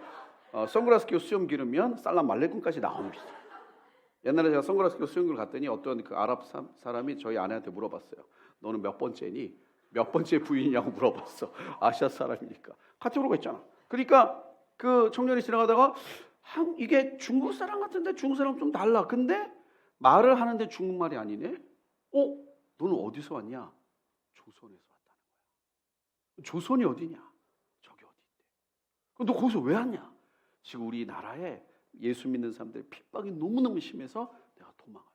선글라스 끼고 수염 기르면 살람 말레군까지 나옵니다. 옛날에 제가 선글라스 끼고 수염 기르러 갔더니 어떤 그 아랍 사람이 저희 아내한테 물어봤어요. 너는 몇 번째니? 몇 번째 부인이냐고 물어봤어. 아시아 사람이니까. 카테고리가 있잖아. 그러니까 그 청년이 지나가다가 이게 중국 사람 같은데 중국 사람 좀 달라. 근데 말을 하는데 중국말이 아니네. 너는 어디서 왔냐? 조선에서 왔다는 거야. 조선이 어디냐? 저기 어디 있대. 그럼 너 거기서 왜 왔냐? 지금 우리나라에 예수 믿는 사람들의 핍박이 너무너무 심해서 내가 도망왔다.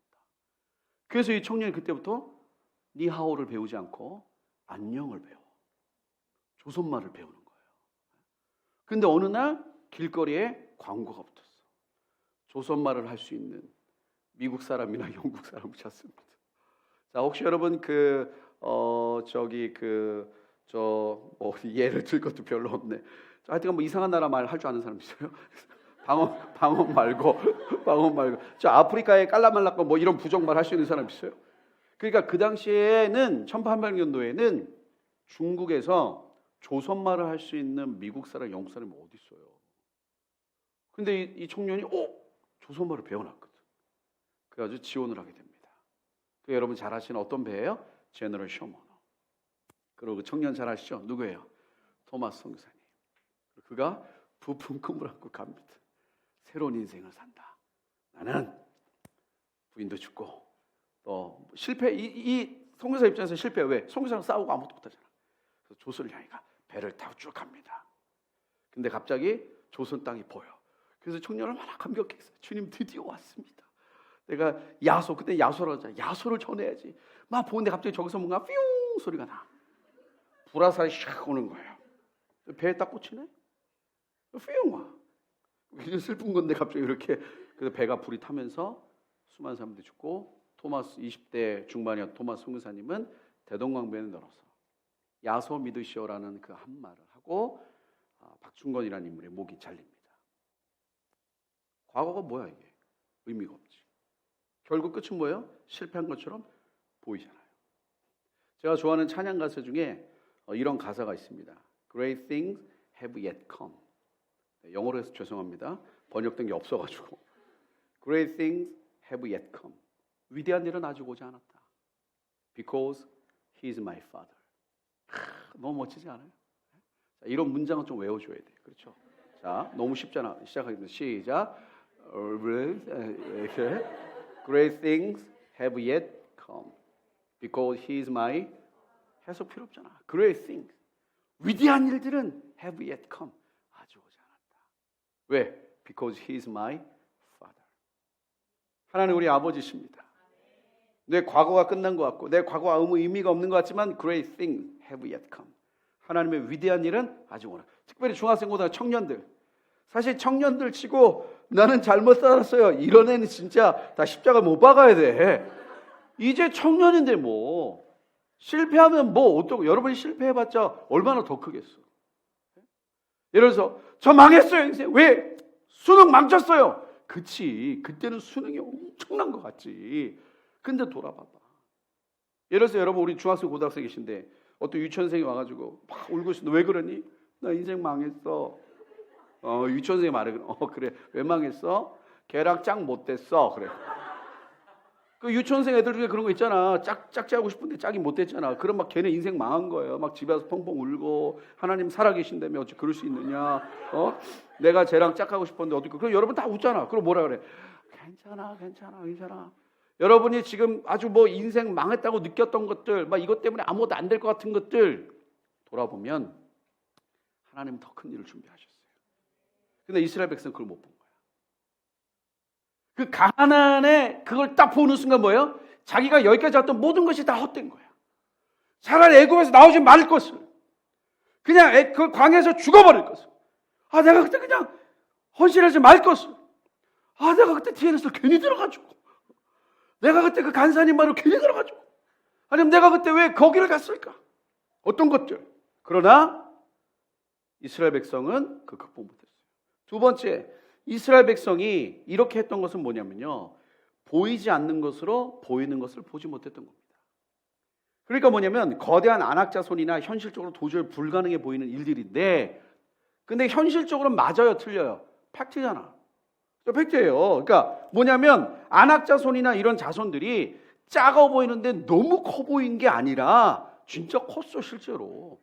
그래서 이 청년이 그때부터 니하오를 배우지 않고 안녕을 배워. 조선말을 배우는 거예요. 근데 어느 날 길거리에 광고가 붙었어. 조선말을 할 수 있는 미국 사람이나 영국 사람을 찾습니다. 자, 혹시 여러분 예를 들 것도 별로 없네. 하여튼 뭐 이상한 나라 말 할 줄 아는 사람 있어요? 방언 말고. 저 아프리카에 깔라말라까 뭐 이런 부족말 할 수 있는 사람 있어요? 그러니까 그 당시에는 1800년도에는 중국에서 조선말을 할 수 있는 미국 사람, 영국 사람이 어디 있어요? 근데 이 청년이 조선말을 배워놨거든. 그래가지고 지원을 하게 됩니다. 여러분 잘 아시는 어떤 배예요? 제너럴 셔먼. 그리고 그 청년 잘 아시죠? 누구예요? 토마스 선교사님. 그가 부푼 꿈을 안고 갑니다. 새로운 인생을 산다. 나는 부인도 죽고 또 실패. 이 선교사 입장에서 실패. 왜? 선교사랑 싸우고 아무것도 못하잖아. 그래서 조선을 향해 배를 타고 쭉 갑니다. 근데 갑자기 조선 땅이 보여. 그래서 청년은 얼마나 감격했어요. 주님 드디어 왔습니다. 내가 그때 야소라고 하잖아. 야소를 전해야지. 막 보는데 갑자기 저기서 뭔가 뿅 소리가 나. 불화살이 샥 오는 거예요. 배에 딱 꽂히네. 뿅 와. 굉장히 슬픈 건데 갑자기 이렇게. 그래서 배가 불이 타면서 수많은 사람들이 죽고 토마스 20대 중반이었던 토마스 선교사님은 대동강변에 늘어서 야소 믿으시오라는 그 한 말을 하고 박충건이라는 인물의 목이 잘립니다. 과거가 뭐야 이게? 의미가 없지. 결국 끝은 뭐예요? 실패한 것처럼 보이잖아요. 제가 좋아하는 찬양 가사 중에 이런 가사가 있습니다. Great things have yet come. 영어로 해서 죄송합니다. 번역된 게 없어가지고. Great things have yet come. 위대한 일은 아직 오지 않았다. Because he is my father. 너무 멋지지 않아요? 자, 이런 문장은 좀 외워줘야 돼. 그렇죠? 자, 너무 쉽잖아. 시작하겠습니다. 시작. Great things have yet come. Because he is my. 해석 필요 없잖아. Great things. 위대한 일들은 have yet come. 아직 오지 않았다. 왜? Because he is my father. 하나님 우리 아버지십니다. 내 과거가 끝난 것 같고 내 과거가 아무 의미가 없는 것 같지만 great things have yet come. 하나님의 위대한 일은 아직 오나. 특별히 중학생, 고등학생 청년들. 사실 청년들 치고 나는 잘못 살았어요. 이런 애는 진짜 다 십자가 못 박아야 돼. 이제 청년인데 뭐. 실패하면 뭐 어쩌고. 여러분이 실패해봤자 얼마나 더 크겠어. 예를 들어서 저 망했어요 인생. 왜? 수능 망쳤어요. 그치, 그때는 수능이 엄청난 것 같지. 근데 돌아봐봐. 예를 들어서 여러분 우리 중학생 고등학생 계신데 어떤 유치원생이 와가지고 막 울고 있어. 너 왜 그러니? 나 인생 망했어. 유치원생이 말해. 그래. 왜 망했어? 걔랑 짝 못됐어. 그래. 그 유치원생 애들 중에 그런 거 있잖아. 짝지하고 싶은데 짝이 못 됐잖아. 그럼 막 걔네 인생 망한 거예요. 막 집에 와서 펑펑 울고 하나님 살아계신다며 어찌 그럴 수 있느냐. 내가 쟤랑 짝하고 싶었는데 어떻게. 그럼 여러분 다 웃잖아. 그럼 뭐라 그래? 괜찮아. 여러분이 지금 아주 뭐 인생 망했다고 느꼈던 것들, 막 이것 때문에 아무것도 안 될 것 같은 것들 돌아보면 하나님은 더 큰 일을 준비하셨어요. 근데 이스라엘 백성은 그걸 못 본 거야. 그 가나안에 그걸 딱 보는 순간 뭐예요? 자기가 여기까지 왔던 모든 것이 다 헛된 거야. 차라리 애굽에서 나오지 말 것을, 그냥 그 광야에서 죽어버릴 것을, 내가 그때 그냥 헌신하지 말 것을, 내가 그때 DNS를 괜히 들어가지고, 내가 그때 그 간사님 말을 괜히 들어가지고, 아니면 내가 그때 왜 거기를 갔을까? 어떤 것들. 그러나 이스라엘 백성은 그 극복 못했어요. 두 번째, 이스라엘 백성이 이렇게 했던 것은 뭐냐면요, 보이지 않는 것으로 보이는 것을 보지 못했던 겁니다. 그러니까 뭐냐면 거대한 안악자손이나 현실적으로 도저히 불가능해 보이는 일들인데, 근데 현실적으로 맞아요, 틀려요? 팩트잖아. 팩트예요. 그러니까 뭐냐면 안악자손이나 이런 자손들이 작아 보이는데 너무 커 보인 게 아니라 진짜 컸어. 실제로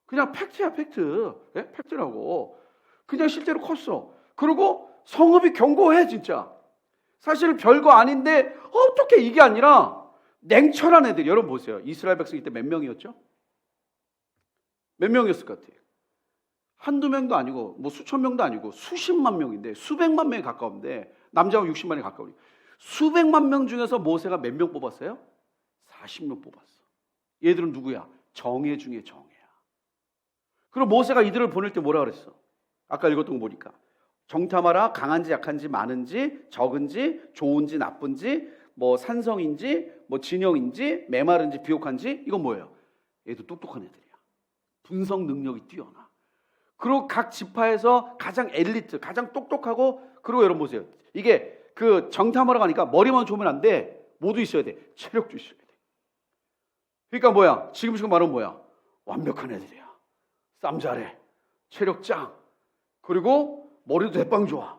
그냥 팩트야. 팩트. 네? 팩트라고. 그냥 실제로 컸어. 그리고 성읍이 견고해. 진짜 사실 별거 아닌데 어떻게 이게 아니라 냉철한 애들. 여러분 보세요. 이스라엘 백성이 때 몇 명이었죠? 몇 명이었을 것 같아요? 한두 명도 아니고 뭐 수천 명도 아니고 수십만 명인데, 수백만 명에 가까운데, 남자가 60만에 가까우니 수백만 명 중에서 모세가 몇 명 뽑았어요? 40명 뽑았어. 얘들은 누구야? 정예 중에 정예야. 그리고 모세가 이들을 보낼 때 뭐라 그랬어? 아까 읽었던 거 보니까 정탐하라. 강한지 약한지 많은지 적은지 좋은지 나쁜지 뭐 산성인지 뭐 진영인지 메마른지 비옥한지. 이건 뭐예요? 얘도 똑똑한 애들이야. 분석 능력이 뛰어나. 그리고 각 지파에서 가장 엘리트, 가장 똑똑하고, 그리고 여러분 보세요. 이게 그 정탐하러 가니까 머리만 좋으면 안 돼. 모두 있어야 돼. 체력도 있어야 돼. 그러니까 뭐야? 지금 말은 뭐야? 완벽한 애들이야. 쌈 잘해. 체력 짱. 그리고 머리도 대빵 좋아.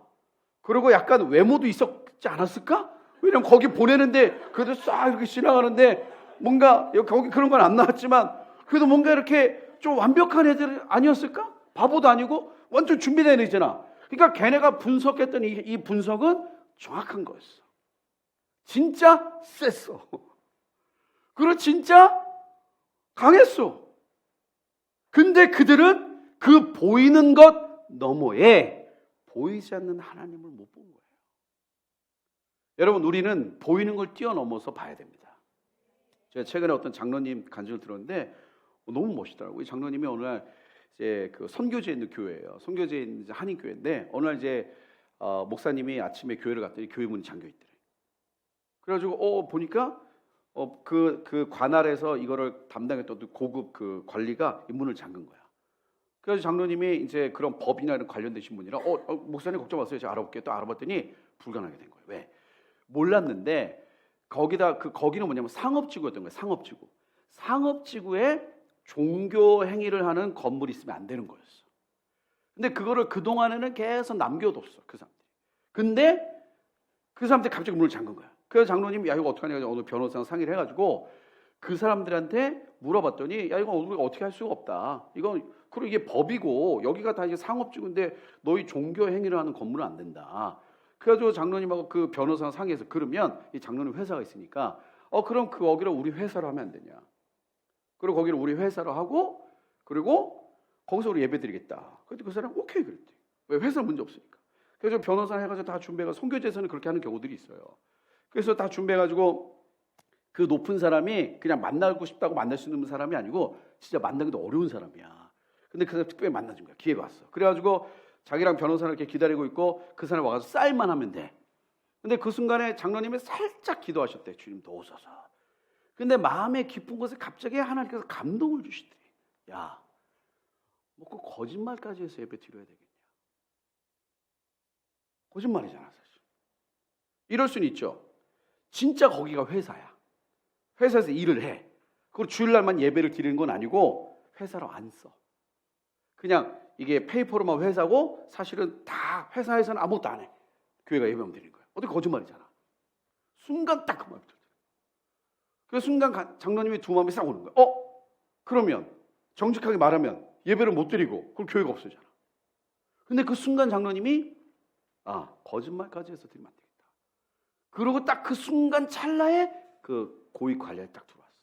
그리고 약간 외모도 있었지 않았을까? 왜냐면 거기 보내는데 그래도 싹 이렇게 지나가는데 뭔가 거기 그런 건 안 나왔지만 그래도 뭔가 이렇게 좀 완벽한 애들 아니었을까? 바보도 아니고 완전 준비된 애잖아. 그러니까 걔네가 분석했던 이 분석은 정확한 거였어. 진짜 셌어. 그리고 진짜 강했어. 근데 그들은 그 보이는 것 너머에 보이지 않는 하나님을 못 본 거예요. 여러분, 우리는 보이는 걸 뛰어넘어서 봐야 됩니다. 제가 최근에 어떤 장로님 간증을 들었는데 너무 멋있더라고요. 이 장로님이 어느 날 이제 그 선교지에 있는 교회예요. 선교지에 있는 한인 교회인데 어느 날 이제 목사님이 아침에 교회를 갔더니 교회 문이 잠겨 있더래. 그래가지고 보니까 그 관할에서 이거를 담당했던 고급 그 관리가 이 문을 잠근 거야. 그래서 장로님이 이제 그런 법이나 이런 관련되신 분이라 목사님 걱정 마세요. 제가 알아볼게요. 또 알아봤더니 불가능하게 된 거예요. 왜? 몰랐는데 거기는 뭐냐면 상업지구였던 거예요. 상업지구. 상업지구에 종교 행위를 하는 건물이 있으면 안 되는 거였어. 근데 그거를 그동안에는 계속 남겨뒀어. 그 사람들이. 근데 그 사람들이 갑자기 문을 잠근 거야. 그래서 장로님이 이거 어떡하냐 어느 변호사랑 상의를 해가지고 그 사람들한테 물어봤더니 이거 우리가 어떻게 할 수가 없다. 그리고 이게 법이고 여기가 다 이제 상업지구인데 너희 종교 행위를 하는 건물은 안 된다. 그래가지고 장로님하고 그 변호사랑 상의해서 그러면 이 장로님 회사가 있으니까 그럼 거기를 우리 회사로 하면 안 되냐. 그리고 거기를 우리 회사로 하고 그리고 거기서 우리 예배 드리겠다. 그랬더니 그 사람 오케이 그랬대. 왜? 회사 문제 없으니까. 그래서 변호사 해가지고 다 준비해가지고 선교제에서는 그렇게 하는 경우들이 있어요. 그래서 다 준비해가지고 그 높은 사람이 그냥 만나고 싶다고 만날 수 있는 사람이 아니고 진짜 만나기도 어려운 사람이야. 근데 그 사람 특별히 만나준 거야. 기회가 왔어. 그래가지고 자기랑 변호사를 이렇게 기다리고 있고 그 사람이 와서 쌀만 하면 돼. 근데 그 순간에 장로님이 살짝 기도하셨대. 주님 도우소서. 근데 마음의 깊은 곳에 갑자기 하나님께서 감동을 주시더래. 야, 뭐 그 거짓말까지 해서 예배 드려야 되겠냐? 거짓말이잖아 사실. 이럴 수는 있죠. 진짜 거기가 회사야. 회사에서 일을 해. 그리고 주일날만 예배를 드리는 건 아니고 회사로 안 써. 그냥 이게 페이퍼로만 회사고 사실은 다 회사에서는 아무것도 안 해. 교회가 예배만 드리는 거야. 어떻게 거짓말이잖아. 순간 딱 그 마음이 들어. 그 순간 장로님이 두 마음이 싹 오는 거야. 그러면 정직하게 말하면 예배를 못 드리고 그럼 교회가 없어지잖아. 근데 그 순간 장로님이 거짓말까지 해서 드리면 안 되겠다. 그러고 딱 그 순간 찰나에 그 고위 관리에 딱 들어왔어.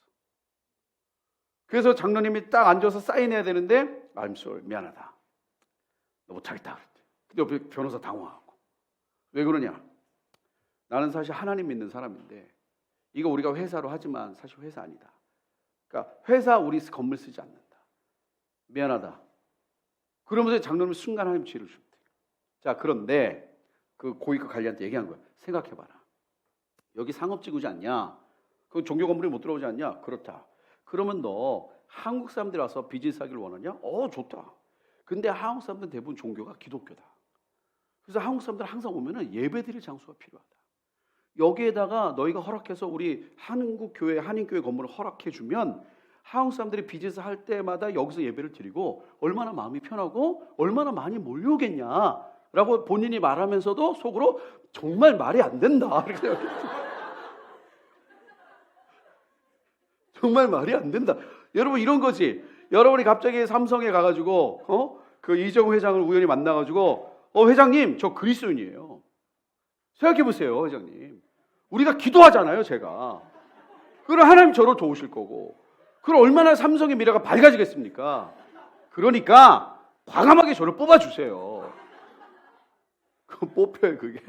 그래서 장로님이 딱 앉아서 사인해야 되는데 I'm sorry, 미안하다. 너 못하겠다 그랬대. 근데 옆에 변호사 당황하고. 왜 그러냐? 나는 사실 하나님 믿는 사람인데 이거 우리가 회사로 하지만 사실 회사 아니다. 그러니까 회사 우리 건물 쓰지 않는다. 미안하다. 그러면서 장로님이 순간 하나님 지혜를 줍니다. 자, 그런데 그 고위급 관리한테 얘기한 거야. 생각해봐라. 여기 상업지구지 않냐? 그 종교 건물이 못 들어오지 않냐? 그렇다. 그러면 너 한국 사람들 와서 비즈니스 하기를 원하냐? 좋다. 근데 한국 사람들은 대부분 종교가 기독교다. 그래서 한국 사람들 항상 오면은 예배드릴 장소가 필요하다. 여기에다가 너희가 허락해서 우리 한국교회, 한인교회 건물을 허락해주면 한국 사람들이 비즈니스 할 때마다 여기서 예배를 드리고 얼마나 마음이 편하고 얼마나 많이 몰려오겠냐라고 본인이 말하면서도 속으로 정말 말이 안 된다. 정말 말이 안 된다. 여러분 이런 거지. 여러분이 갑자기 삼성에 가가지고 그 이정우 회장을 우연히 만나가지고 회장님 저 그리스도인이에요. 생각해보세요 회장님. 우리가 기도하잖아요 제가. 그럼 하나님 저를 도우실 거고 그럼 얼마나 삼성의 미래가 밝아지겠습니까? 그러니까 과감하게 저를 뽑아주세요. 그럼 뽑혀요 그게?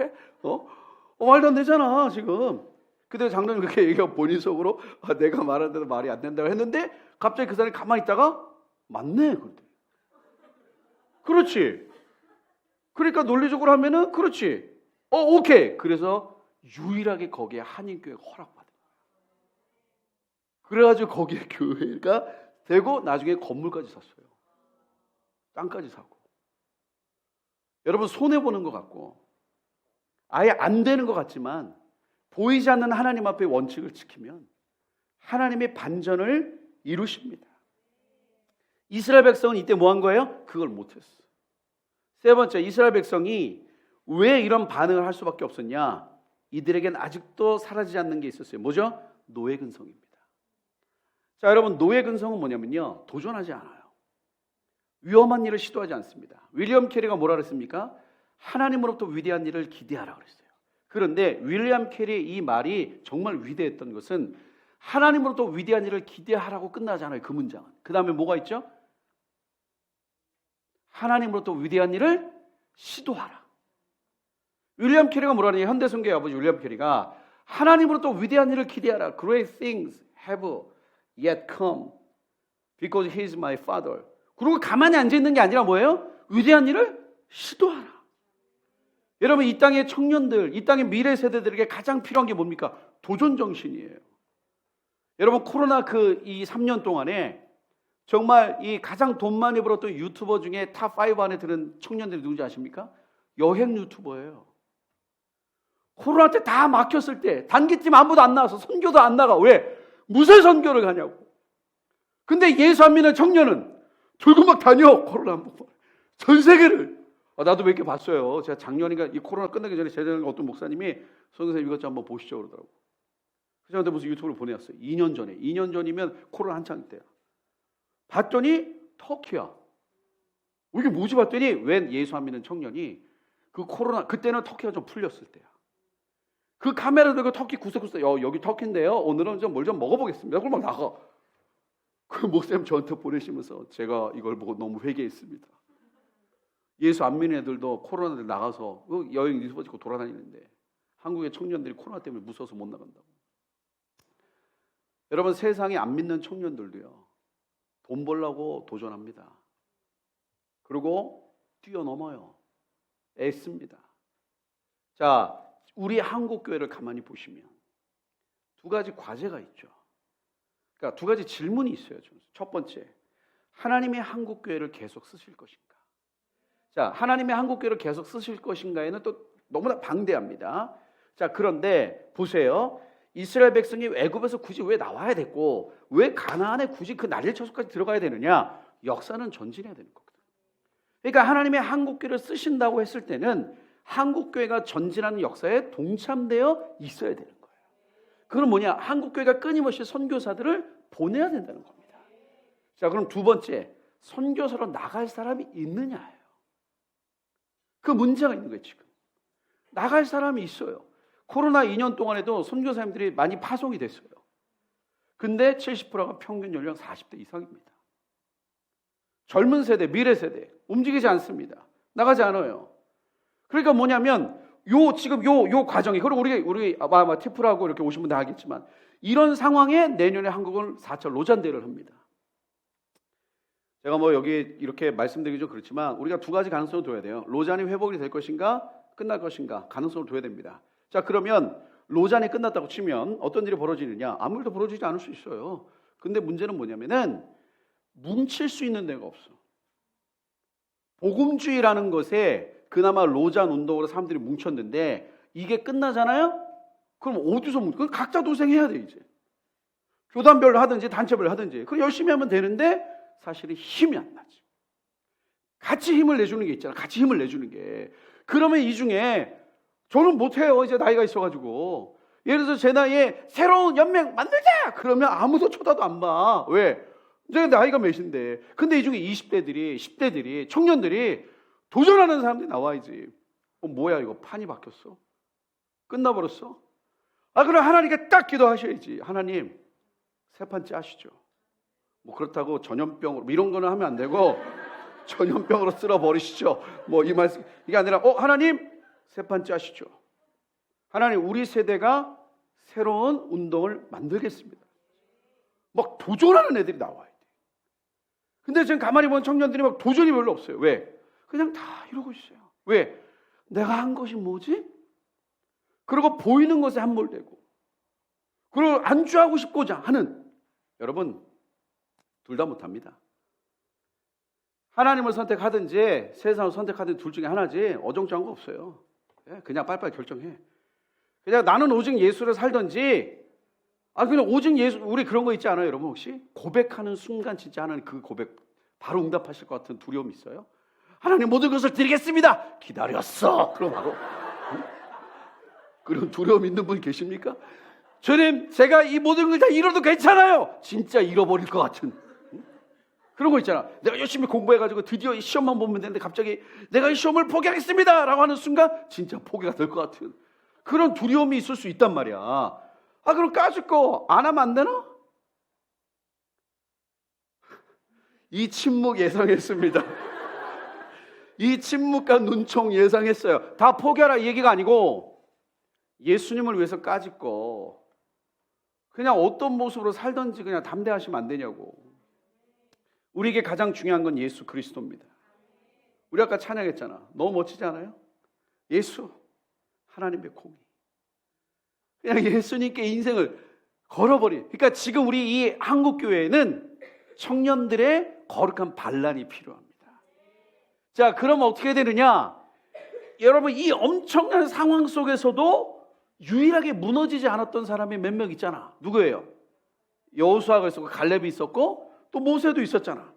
말도 안 되잖아 지금. 그때 장로님 그렇게 얘기하고 본인 속으로 내가 말한 대로 말이 안 된다고 했는데 갑자기 그 사람이 가만히 있다가 맞네. 그렇지. 그러니까 논리적으로 하면은 그렇지. 오케이. 그래서 유일하게 거기에 한인교회가 허락받은 거야. 그래가지고 거기에 교회가 되고 나중에 건물까지 샀어요. 땅까지 사고. 여러분 손해보는 것 같고 아예 안 되는 것 같지만 보이지 않는 하나님 앞에 원칙을 지키면 하나님의 반전을 이루십니다. 이스라엘 백성은 이때 뭐 한 거예요? 그걸 못했어. 세 번째, 이스라엘 백성이 왜 이런 반응을 할 수밖에 없었냐? 이들에겐 아직도 사라지지 않는 게 있었어요. 뭐죠? 노예 근성입니다. 자, 여러분 노예 근성은 뭐냐면요. 도전하지 않아요. 위험한 일을 시도하지 않습니다. 윌리엄 캐리가 뭐라 그랬습니까? 하나님으로부터 위대한 일을 기대하라 그랬어요. 그런데 윌리엄 캐리의 이 말이 정말 위대했던 것은 하나님으로부터 위대한 일을 기대하라고 끝나지 않아요. 그 문장은. 그 다음에 뭐가 있죠? 하나님으로부터 위대한 일을 시도하라. 윌리엄 캐리가 뭐라 하느냐? 현대선교의 아버지 윌리엄 캐리가 하나님으로부터 위대한 일을 기대하라. Great things have yet come because he is my father. 그리고 가만히 앉아있는 게 아니라 뭐예요? 위대한 일을 시도하라. 여러분 이 땅의 청년들, 이 땅의 미래 세대들에게 가장 필요한 게 뭡니까? 도전 정신이에요. 여러분 코로나 이 3년 동안에 정말 이 가장 돈 많이 벌었던 유튜버 중에 탑5 안에 드는 청년들이 누군지 아십니까? 여행 유튜버예요. 코로나 때 다 막혔을 때 단기팀 아무도 안 나와서 선교도 안 나가. 왜? 무슨 선교를 가냐고. 근데 예수 안 믿는 청년은 들고 막 다녀. 코로나 한번 전 세계를. 나도 몇 개 봤어요. 제가 작년인가 이 코로나 끝나기 전에 제자는 어떤 목사님이 선생님 이것 좀 한번 보시죠 그러더라고. 그래서 저한테 무슨 유튜브를 보내왔어요. 2년 전에. 2년 전이면 코로나 한창 때야. 봤더니 터키야. 이게 뭐지 봤더니 웬 예수 안 믿는 청년이 그 코로나 그때는 터키가 좀 풀렸을 때야. 그 카메라 들고 터키 구석구석 여기 터키인데요. 오늘은 좀 뭘 좀 먹어보겠습니다. 그럼 막 나가. 그 목사님 저한테 보내시면서 제가 이걸 보고 너무 회개했습니다. 예수 안 믿는 애들도 코로나들 나가서 여행 유튜버 찍고 돌아다니는데 한국의 청년들이 코로나 때문에 무서워서 못 나간다고. 여러분 세상에 안 믿는 청년들도요. 돈 벌려고 도전합니다. 그리고 뛰어넘어요. 애씁니다. 자, 우리 한국 교회를 가만히 보시면 두 가지 과제가 있죠. 그러니까 두 가지 질문이 있어요. 첫 번째, 하나님의 한국 교회를 계속 쓰실 것인가? 자, 하나님의 한국 교회를 계속 쓰실 것인가에는 또 너무나 방대합니다. 자, 그런데 보세요. 이스라엘 백성이 애굽에서 굳이 왜 나와야 됐고 왜 가나안에 굳이 그 난리 처소까지 들어가야 되느냐? 역사는 전진해야 되는 거거든요. 그러니까 하나님의 한국교회를 쓰신다고 했을 때는 한국교회가 전진하는 역사에 동참되어 있어야 되는 거예요. 그건 뭐냐? 한국교회가 끊임없이 선교사들을 보내야 된다는 겁니다. 자, 그럼 두 번째, 선교사로 나갈 사람이 있느냐예요. 그 문제가 있는 거예요. 지금 나갈 사람이 있어요. 코로나 2년 동안에도 선교사님들이 많이 파송이 됐어요. 근데 70%가 평균 연령 40대 이상입니다. 젊은 세대, 미래 세대 움직이지 않습니다. 나가지 않아요. 그러니까 뭐냐면 지금 요 과정이, 그리고 우리 아마 티프라고 이렇게 오신 분들 알겠지만 이런 상황에 내년에 한국은 4차 로잔대를 합니다. 제가 뭐 여기 이렇게 말씀드리기 좀 그렇지만 우리가 두 가지 가능성을 둬야 돼요. 로잔이 회복이 될 것인가 끝날 것인가 가능성을 둬야 됩니다. 자, 그러면 로잔이 끝났다고 치면 어떤 일이 벌어지느냐? 아무 일도 벌어지지 않을 수 있어요. 근데 문제는 뭐냐면은 뭉칠 수 있는 데가 없어. 복음주의라는 것에 그나마 로잔 운동으로 사람들이 뭉쳤는데 이게 끝나잖아요? 그럼 어디서 그럼 각자 도생해야 돼 이제. 교단별로 하든지 단체별로 하든지. 그럼 열심히 하면 되는데 사실은 힘이 안 나지. 같이 힘을 내주는 게 있잖아. 같이 힘을 내주는 게. 그러면 이 중에 저는 못해요. 이제 나이가 있어가지고. 예를 들어서 제 나이에 새로운 연맹 만들자! 그러면 아무도 쳐다도 안 봐. 왜? 이제 나이가 몇인데. 근데 이 중에 20대들이, 10대들이, 청년들이 도전하는 사람들이 나와야지. 뭐야 이거 판이 바뀌었어? 끝나버렸어? 그럼 하나님께 딱 기도하셔야지. 하나님 새 판 짜시죠. 뭐 그렇다고 전염병으로 이런 거는 하면 안 되고 전염병으로 쓸어버리시죠. 뭐 이 말씀 이게 아니라 하나님 새 판 짜시죠. 하나님 우리 세대가 새로운 운동을 만들겠습니다. 막 도전하는 애들이 나와야 돼. 근데 지금 가만히 보면 청년들이 막 도전이 별로 없어요. 왜? 그냥 다 이러고 있어요. 왜? 내가 한 것이 뭐지? 그리고 보이는 것에 함몰되고 그리고 안주하고 싶고자 하는 여러분 둘 다 못합니다. 하나님을 선택하든지 세상을 선택하든지 둘 중에 하나지 어정쩡한 거 없어요. 그냥 빨리빨리 결정해. 그냥 나는 오직 예수를 살든지 그냥 오직 예수. 우리 그런 거 있지 않아요 여러분? 혹시 고백하는 순간 진짜 하나님 그 고백 바로 응답하실 것 같은 두려움이 있어요? 하나님 모든 것을 드리겠습니다. 기다렸어. 그럼 바로 그런 두려움 있는 분 계십니까? 주님 제가 이 모든 걸 다 잃어도 괜찮아요. 진짜 잃어버릴 것 같은 그런 거 있잖아. 내가 열심히 공부해가지고 드디어 이 시험만 보면 되는데 갑자기 내가 이 시험을 포기하겠습니다 라고 하는 순간 진짜 포기가 될 것 같은 그런 두려움이 있을 수 있단 말이야. 그럼 까짓 거 안 하면 안 되나? 이 침묵 예상했습니다. 이 침묵과 눈총 예상했어요. 다 포기하라 이 얘기가 아니고 예수님을 위해서 까짓 거 그냥 어떤 모습으로 살든지 그냥 담대하시면 안 되냐고. 우리에게 가장 중요한 건 예수 그리스도입니다. 우리 아까 찬양했잖아. 너무 멋지지 않아요? 예수 하나님의 공의. 그냥 예수님께 인생을 걸어버린. 그러니까 지금 우리 이 한국교회에는 청년들의 거룩한 반란이 필요합니다. 자, 그러면 어떻게 되느냐? 여러분 이 엄청난 상황 속에서도 유일하게 무너지지 않았던 사람이 몇 명 있잖아. 누구예요? 여호수아가 있었고 갈렙이 있었고 또 모세도 있었잖아.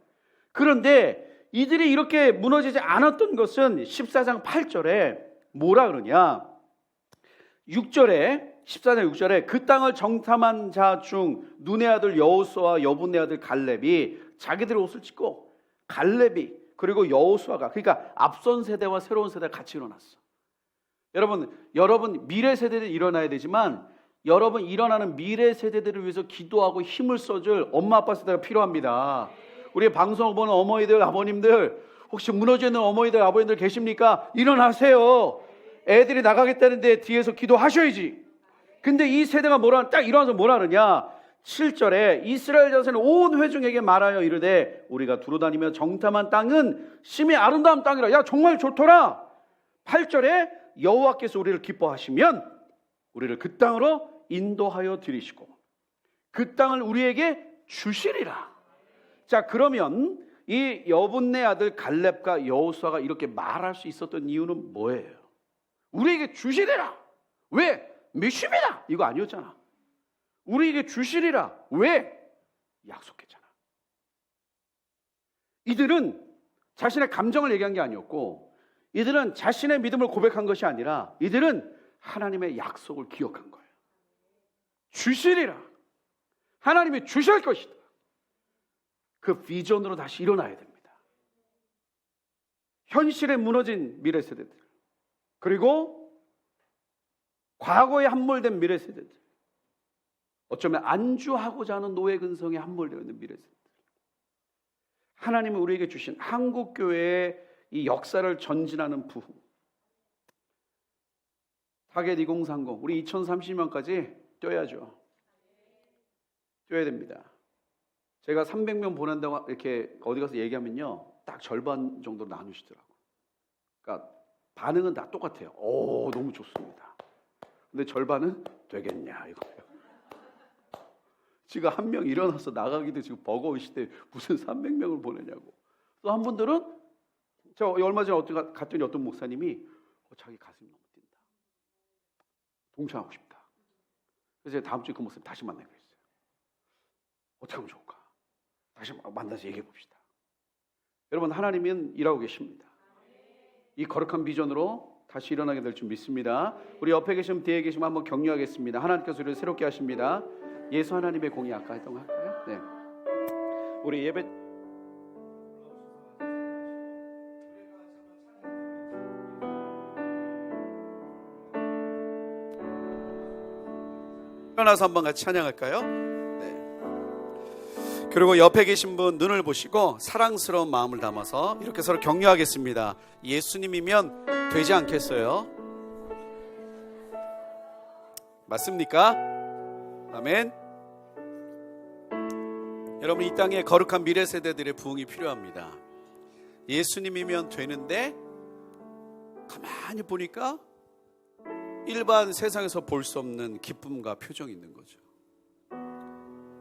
그런데 이들이 이렇게 무너지지 않았던 것은 14장 8절에 뭐라 그러냐? 6절에 14장 6절에 그 땅을 정탐한 자 중 눈의 아들 여호수아와 여분의 아들 갈렙이 자기들의 옷을 찢고 갈렙이 그리고 여호수아가 그러니까 앞선 세대와 새로운 세대가 같이 일어났어. 여러분 미래 세대들이 일어나야 되지만 여러분 일어나는 미래 세대들을 위해서 기도하고 힘을 써줄 엄마 아빠 세대가 필요합니다. 우리 방송을 보는 어머니들 아버님들 혹시 무너져 있는 어머니들 아버님들 계십니까? 일어나세요. 애들이 나가겠다는데 뒤에서 기도하셔야지. 근데 이 세대가 딱 일어나서 뭐라 그러냐? 7절에 이스라엘 자손은 온 회중에게 말하여 이르되 우리가 두루다니며 정탐한 땅은 심히 아름다운 땅이라. 야 정말 좋더라. 8절에 여호와께서 우리를 기뻐하시면 우리를 그 땅으로 인도하여 드리시고 그 땅을 우리에게 주시리라. 자, 그러면 이 여분네 아들 갈렙과 여호수아가 이렇게 말할 수 있었던 이유는 뭐예요? 우리에게 주시리라. 왜? 믿습니다. 이거 아니었잖아. 우리에게 주시리라. 왜? 약속했잖아. 이들은 자신의 감정을 얘기한 게 아니었고, 이들은 자신의 믿음을 고백한 것이 아니라 이들은 하나님의 약속을 기억한 거예요. 주시리라. 하나님이 주실 것이다. 그 비전으로 다시 일어나야 됩니다. 현실에 무너진 미래 세대들, 그리고 과거에 함몰된 미래 세대들, 어쩌면 안주하고자 하는 노예 근성에 함몰되어 있는 미래 세대들, 하나님은 우리에게 주신 한국교회의 이 역사를 전진하는 부흥, 타겟 2030, 우리 2030년까지 뛰어야죠. 뛰어야 됩니다. 제가 300명 보낸다고 이렇게 어디 가서 얘기하면요, 딱 절반 정도로 나누시더라고요. 그러니까 반응은 다 똑같아요. 오, 너무 좋습니다. 근데 절반은 되겠냐 이거예요. 지금 한 명 일어나서 나가기도 지금 버거우시대 무슨 300명을 보내냐고. 또 한 분들은, 제가 얼마 전에 갔더니 어떤 목사님이 자기 가슴이 너무 뛴다, 동참하고 싶다. 그래서 제가 다음 주에 그 목사님 다시 만나기로 했어요. 어떻게 하면 좋을까? 다시 만나서 얘기해 봅시다. 여러분, 하나님은 일하고 계십니다. 이 거룩한 비전으로 다시 일어나게 될 줄 믿습니다. 우리 옆에 계시면 뒤에 계시면 한번 격려하겠습니다. 하나님께서 우리를 새롭게 하십니다. 예수 하나님의 공의 아까 했던 거 할까요? 네. 우리 예배 일어나서 한번 같이 찬양할까요? 네. 그리고 옆에 계신 분 눈을 보시고 사랑스러운 마음을 담아서 이렇게 서로 격려하겠습니다. 예수님이면 되지 않겠어요? 맞습니까? 아멘. 여러분, 이 땅에 거룩한 미래 세대들의 부흥이 필요합니다. 예수님이면 되는데 가만히 보니까 일반 세상에서 볼 수 없는 기쁨과 표정이 있는 거죠.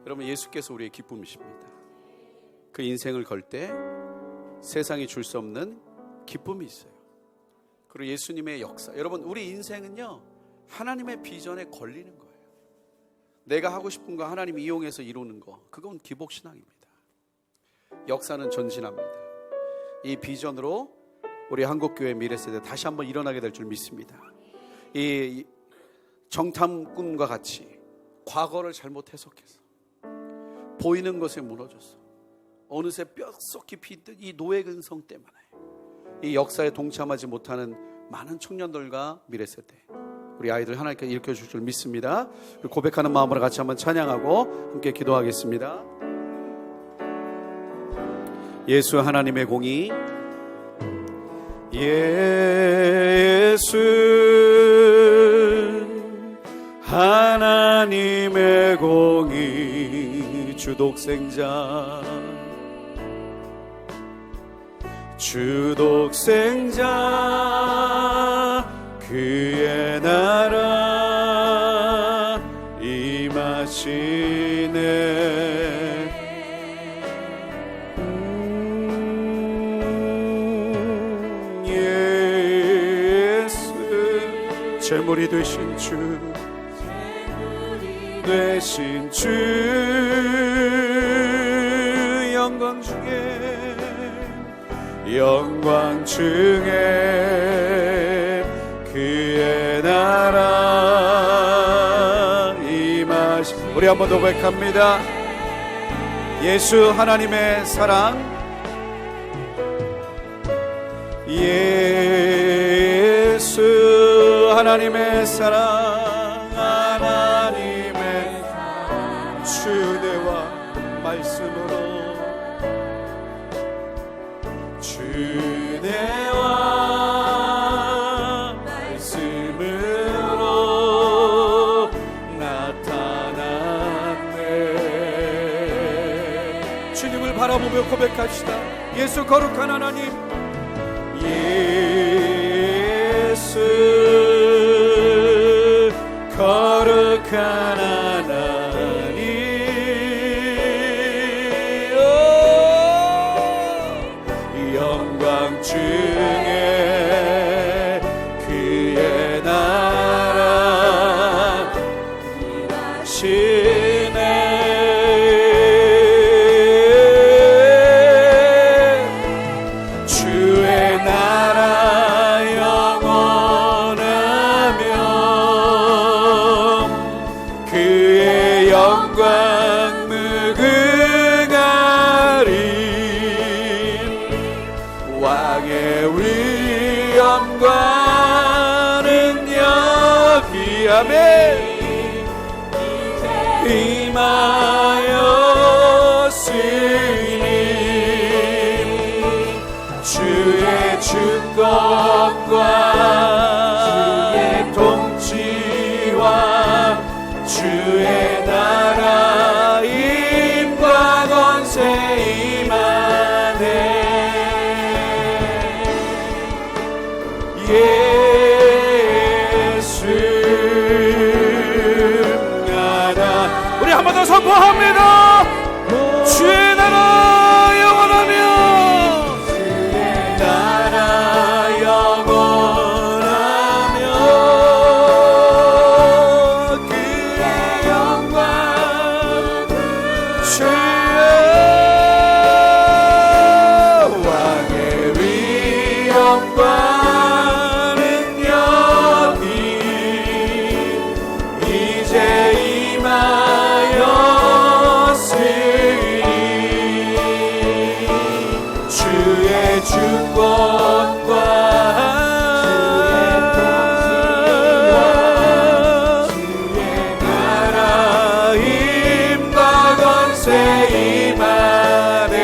여러분, 예수께서 우리의 기쁨이십니다. 그 인생을 걸 때 세상이 줄 수 없는 기쁨이 있어요. 그리고 예수님의 역사, 여러분, 우리 인생은요 하나님의 비전에 걸리는 거예요. 내가 하고 싶은 거 하나님이 이용해서 이루는 거, 그건 기복신앙입니다. 역사는 전진합니다. 이 비전으로 우리 한국교회 미래세대 다시 한번 일어나게 될 줄 믿습니다. 이 정탐꾼과 같이 과거를 잘못 해석해서 보이는 것에 무너져서 어느새 뼛속 깊이 있던 이 노예 근성 때문에 이 역사에 동참하지 못하는 많은 청년들과 미래세대, 우리 아이들 하나님께 일으켜 주실 줄 믿습니다. 고백하는 마음으로 같이 한번 찬양하고 함께 기도하겠습니다. 예수 하나님의 공의, 예수 하나님의 공의, 주독생자 그의 나라 임하시네. 예수 제물이 되신 주 영광 중에 그의 나라 임하시. 우리 한번 더 고백합니다. 예수 하나님의 사랑, 예수 하나님의 사랑, 하나님의 주대와 말씀으로, 주대와 말씀으로 나타났네. 주님을 바라보며 고백합시다. 예수 거룩한 하나님, 예수 거룩한 하나님, 영광 중에 그의 아멘. 임하였으니 주의 주권과 주의 통치와 주의 나라 임과 권세 임하네. 예수 나라. 우리 한 번 더 선포합니다. 주의 나라 영원하며 주의 나라 영원하며 그의 영광 주의 왕의 위엄과는 여기 이제 임하였으니 주의 주권과 주의 나라 힘과 권세 임하네.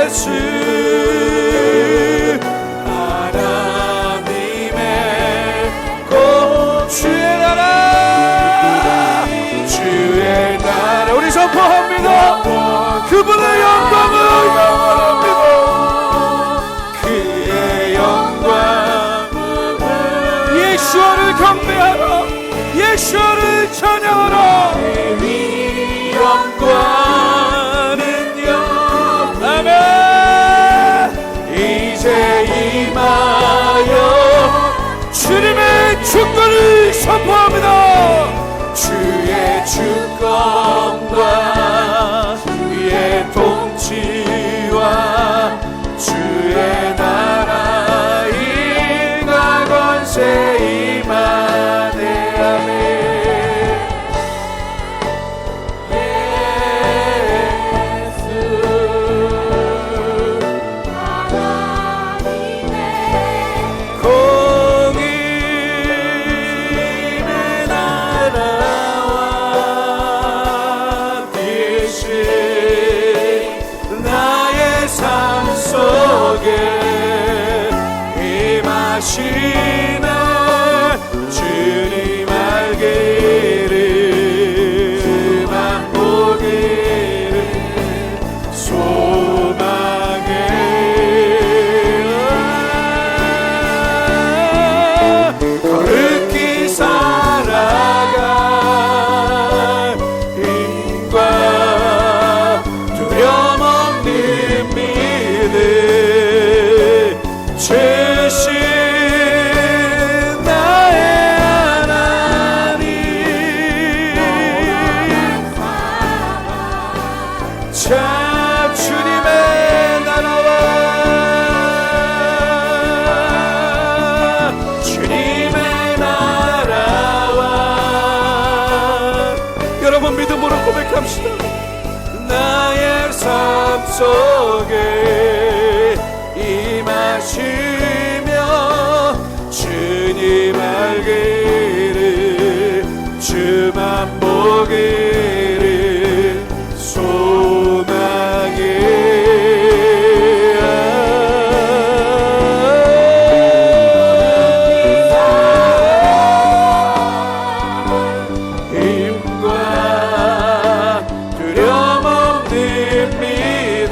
예수 하나님의 곧 주의 나라 주의 나라. 우리 선포합니다. 그분의 영광은 영원합니다. 그의 영광 예수를 경배하라. 예수를 찬양하라. 영광은 영원. 아멘. 이제 임하여 주님의 주권을 선포합니다. 주의 주권과 주의 통치와 주의 나라 임과 권세 임하네. 아멘. 예수 하나님의 공의는 나라와 뜻이 나의 삶 속에 임하시네. 주님 알기를 맛보기를 소망해. 거룩히 살아가 힘과 두려움 없는 믿음 주신 나의 하나님. 자 주님의 나라와 주님의 나라와 여러분 믿음으로 고백합시다. 나의 삶 속에 임하시며 주님 알기를 주만 보기를 소망해. 힘과 두려움 없는 믿음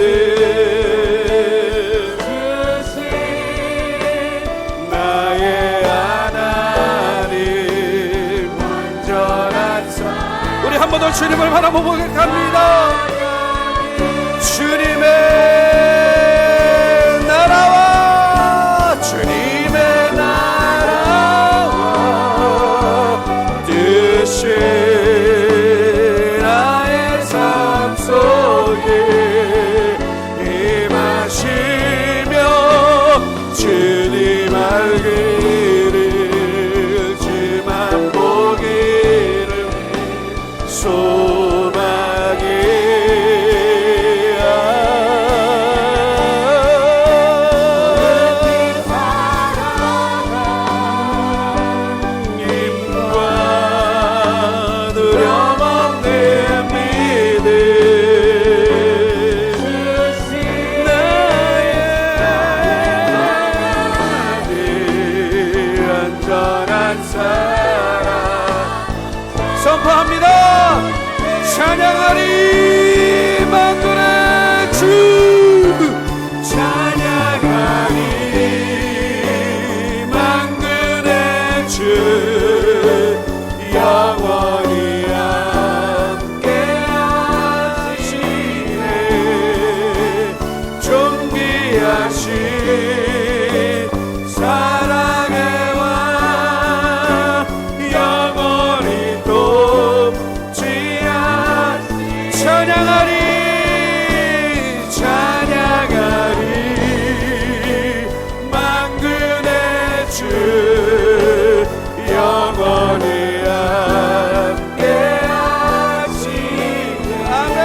주신 나의 하나님 온전한 삶. 우리 한 번 더 주님을 바라보고 갑니다. 주님의 나라와 주님의 나라와 뜻이 나의 삶 속에 임하시며 주님 알기를 주만 보기를 소망해. 선포합니다. 찬양하리 만군의 주, 찬양하리 만군의 주, 영원히 함께하시네. 존귀하신 사랑의 왕, 영원히 돕지하시. 찬양하리 찬양하리 만군의 주, 영원히 함께하시네. 아멘.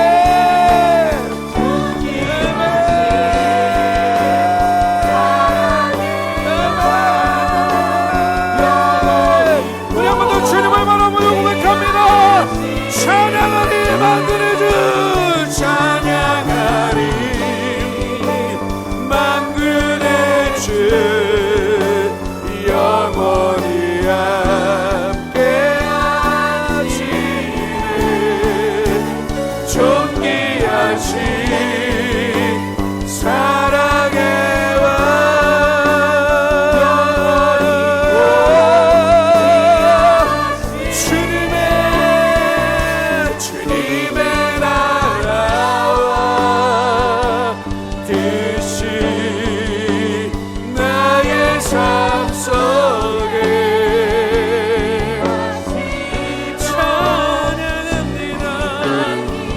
우리 한 번 더 주님을 바라보며 고백합니다. 찬양하리 만군의 주, 찬양하리 만군의 주, 영원히 함께하시네. 존귀하신 사랑의 왕, 주님의 나라와 뜻이 나의 삶 속에 찬양합니다.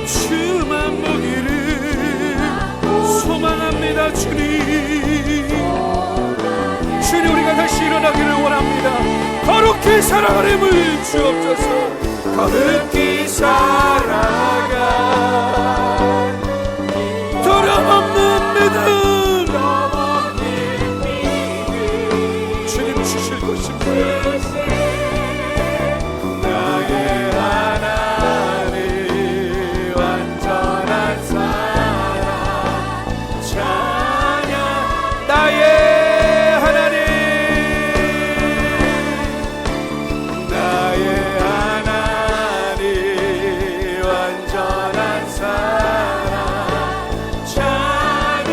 주만 보기를 소망합니다. 주님, 우리가 다시 일어나기를 원합니다. 거룩히 살아가림을 주옵소서. 거룩히 살아가 두려움없는 믿음, 주님 주실 것입니다. 나의 하나님 완전한 사랑 찬양. 나의 하나님, 나의 하나님 완전한 사랑 찬양해.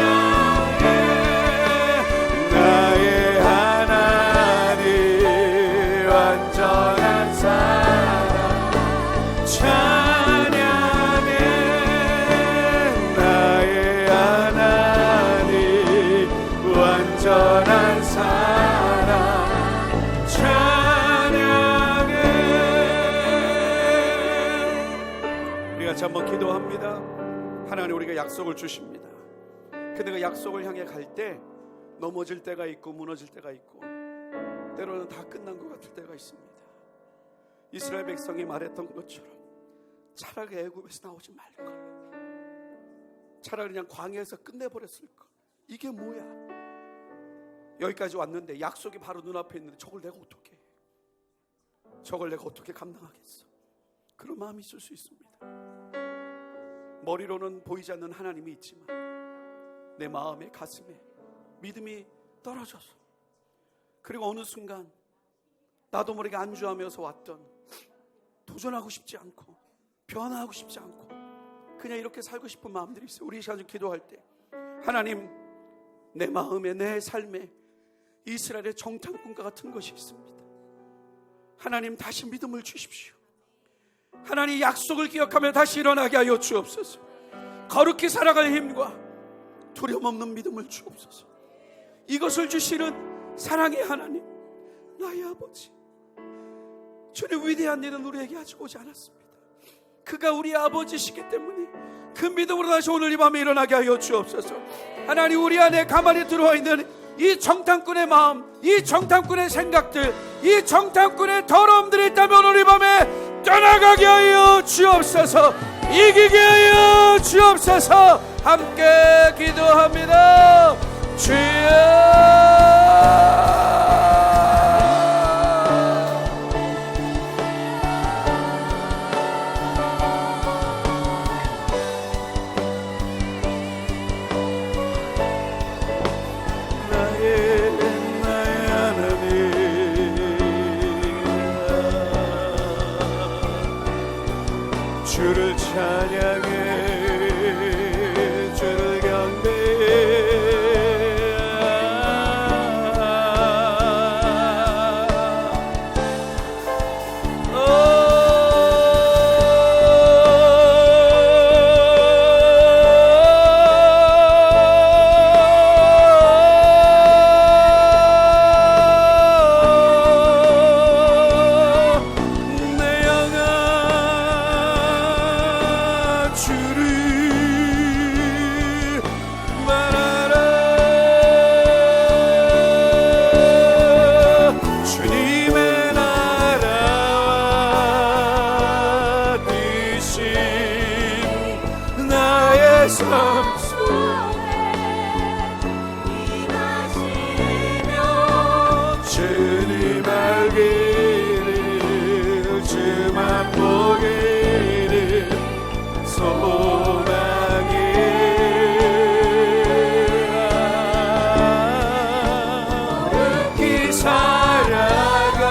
나의 하나님 완전한 사랑 찬양해. 나의 하나님 완전한 사랑 찬양해. 우리 같이 한번 기도합니다. 하나님, 우리가 약속을 주십니다. 근데 그 약속을 향해 갈 때 넘어질 때가 있고 무너질 때가 있고 때로는 다 끝난 것 같을 때가 있습니다. 이스라엘 백성이 말했던 것처럼 차라리 애굽에서 나오지 말걸, 차라리 그냥 광야에서 끝내버렸을 걸. 이게 뭐야? 여기까지 왔는데 약속이 바로 눈앞에 있는데 저걸 내가 어떻게 감당하겠어? 그런 마음이 있을 수 있습니다. 머리로는 보이지 않는 하나님이 있지만 내 마음에, 가슴에 믿음이 떨어져서, 그리고 어느 순간 나도 모르게 안주하면서 왔던, 도전하고 싶지 않고 변화하고 싶지 않고 그냥 이렇게 살고 싶은 마음들이 있어요. 우리 시간 좀 기도할 때, 하나님, 내 마음에, 내 삶에 이스라엘의 정탐꾼과 같은 것이 있습니다. 하나님, 다시 믿음을 주십시오. 하나님, 약속을 기억하며 다시 일어나게 하여 주옵소서. 거룩히 살아갈 힘과 두려움 없는 믿음을 주옵소서. 이것을 주시는 사랑의 하나님, 나의 아버지, 주님, 위대한 일은 우리에게 아직 오지 않았습니다. 그가 우리 아버지시기 때문에 그 믿음으로 다시 오늘 이 밤에 일어나게 하여 주옵소서. 하나님, 우리 안에 가만히 들어와 있는 이 정탐꾼의 마음, 이 정탐꾼의 생각들, 이 정탐꾼의 더러움들이 있다면 오늘 이 밤에 떠나가게 하여 주옵소서. 이기게 하여 주옵소서. 함께 기도합니다. 주여, 주를 찬양해 주를 경배해 주님 알기를 주만 보기를 소망해 이 살아갈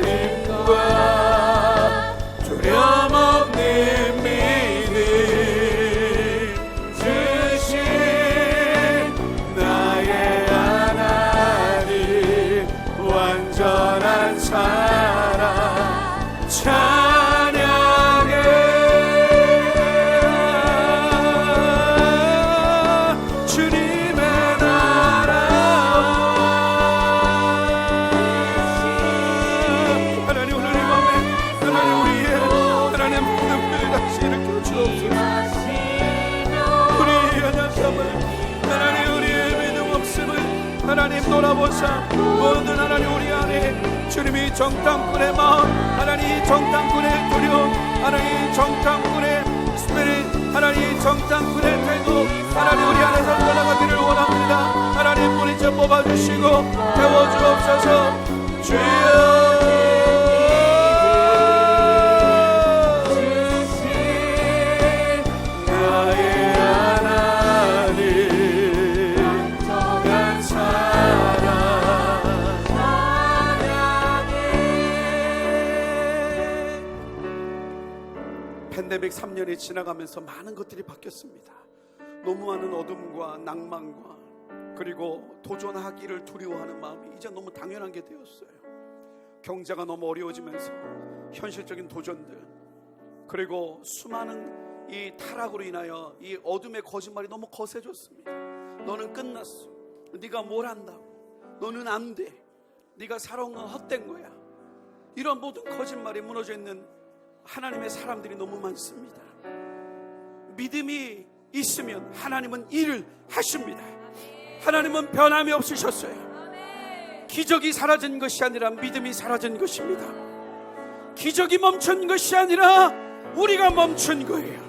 힘과 두려움 없는 믿음 주신 나의 하나님 완전한 사랑 찬양해 주님의 나라 하나님 오늘 이 밤에 하나님 우리의 하나님 믿음을 다시 일으켜 주옵소서 우리의 연약함을 하나님 우리의 믿음 없음을 하나님 돌아보사 모든 하나님 우리 안에 주님이 정탐꾼의 마음 하나님 정탐꾼의 두려움 하나님 정탐꾼의 스피릿 하나님 정탐꾼의 태도 하나님 우리 안에서 떠나가기를 원합니다. 하나님 뿌리째 뽑아주시고 태워주옵소서 주여 나의 하나님 난 사랑 팬데믹 3년이 지나가면서 많은 것들이 바뀌었습니다. 너무 많은 어둠과 낭만과 그리고 도전하기를 두려워하는 마음이 이제 너무 당연한 게 되었어요. 경제가 너무 어려워지면서 현실적인 도전들 그리고 수많은 이 타락으로 인하여 이 어둠의 거짓말이 너무 거세졌습니다. 너는 끝났어. 네가 뭘 한다고. 너는 안 돼. 네가 살아온 건 헛된 거야. 이런 모든 거짓말이 무너져 있는 하나님의 사람들이 너무 많습니다. 믿음이 있으면 하나님은 일을 하십니다. 하나님은 변함이 없으셨어요. 기적이 사라진 것이 아니라 믿음이 사라진 것입니다. 기적이 멈춘 것이 아니라 우리가 멈춘 거예요.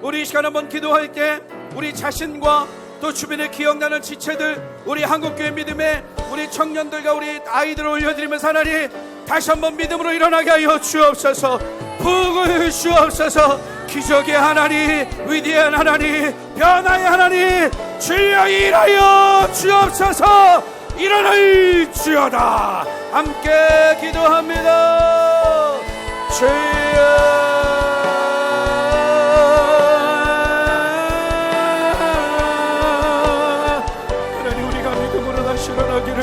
우리 이 시간 한번 기도할 때 우리 자신과 또 주변에 기억나는 지체들 우리 한국교회 믿음의 우리 청년들과 우리 아이들을 올려드리면서 하나님 다시 한번 믿음으로 일어나게 하여 주옵소서. 복을 주옵소서. 기적의 하나님 위대한 하나님 변화의 하나님 주여 일하여 주옵소서. 일어날지어다. 함께 기도합니다. 주여 일어나기를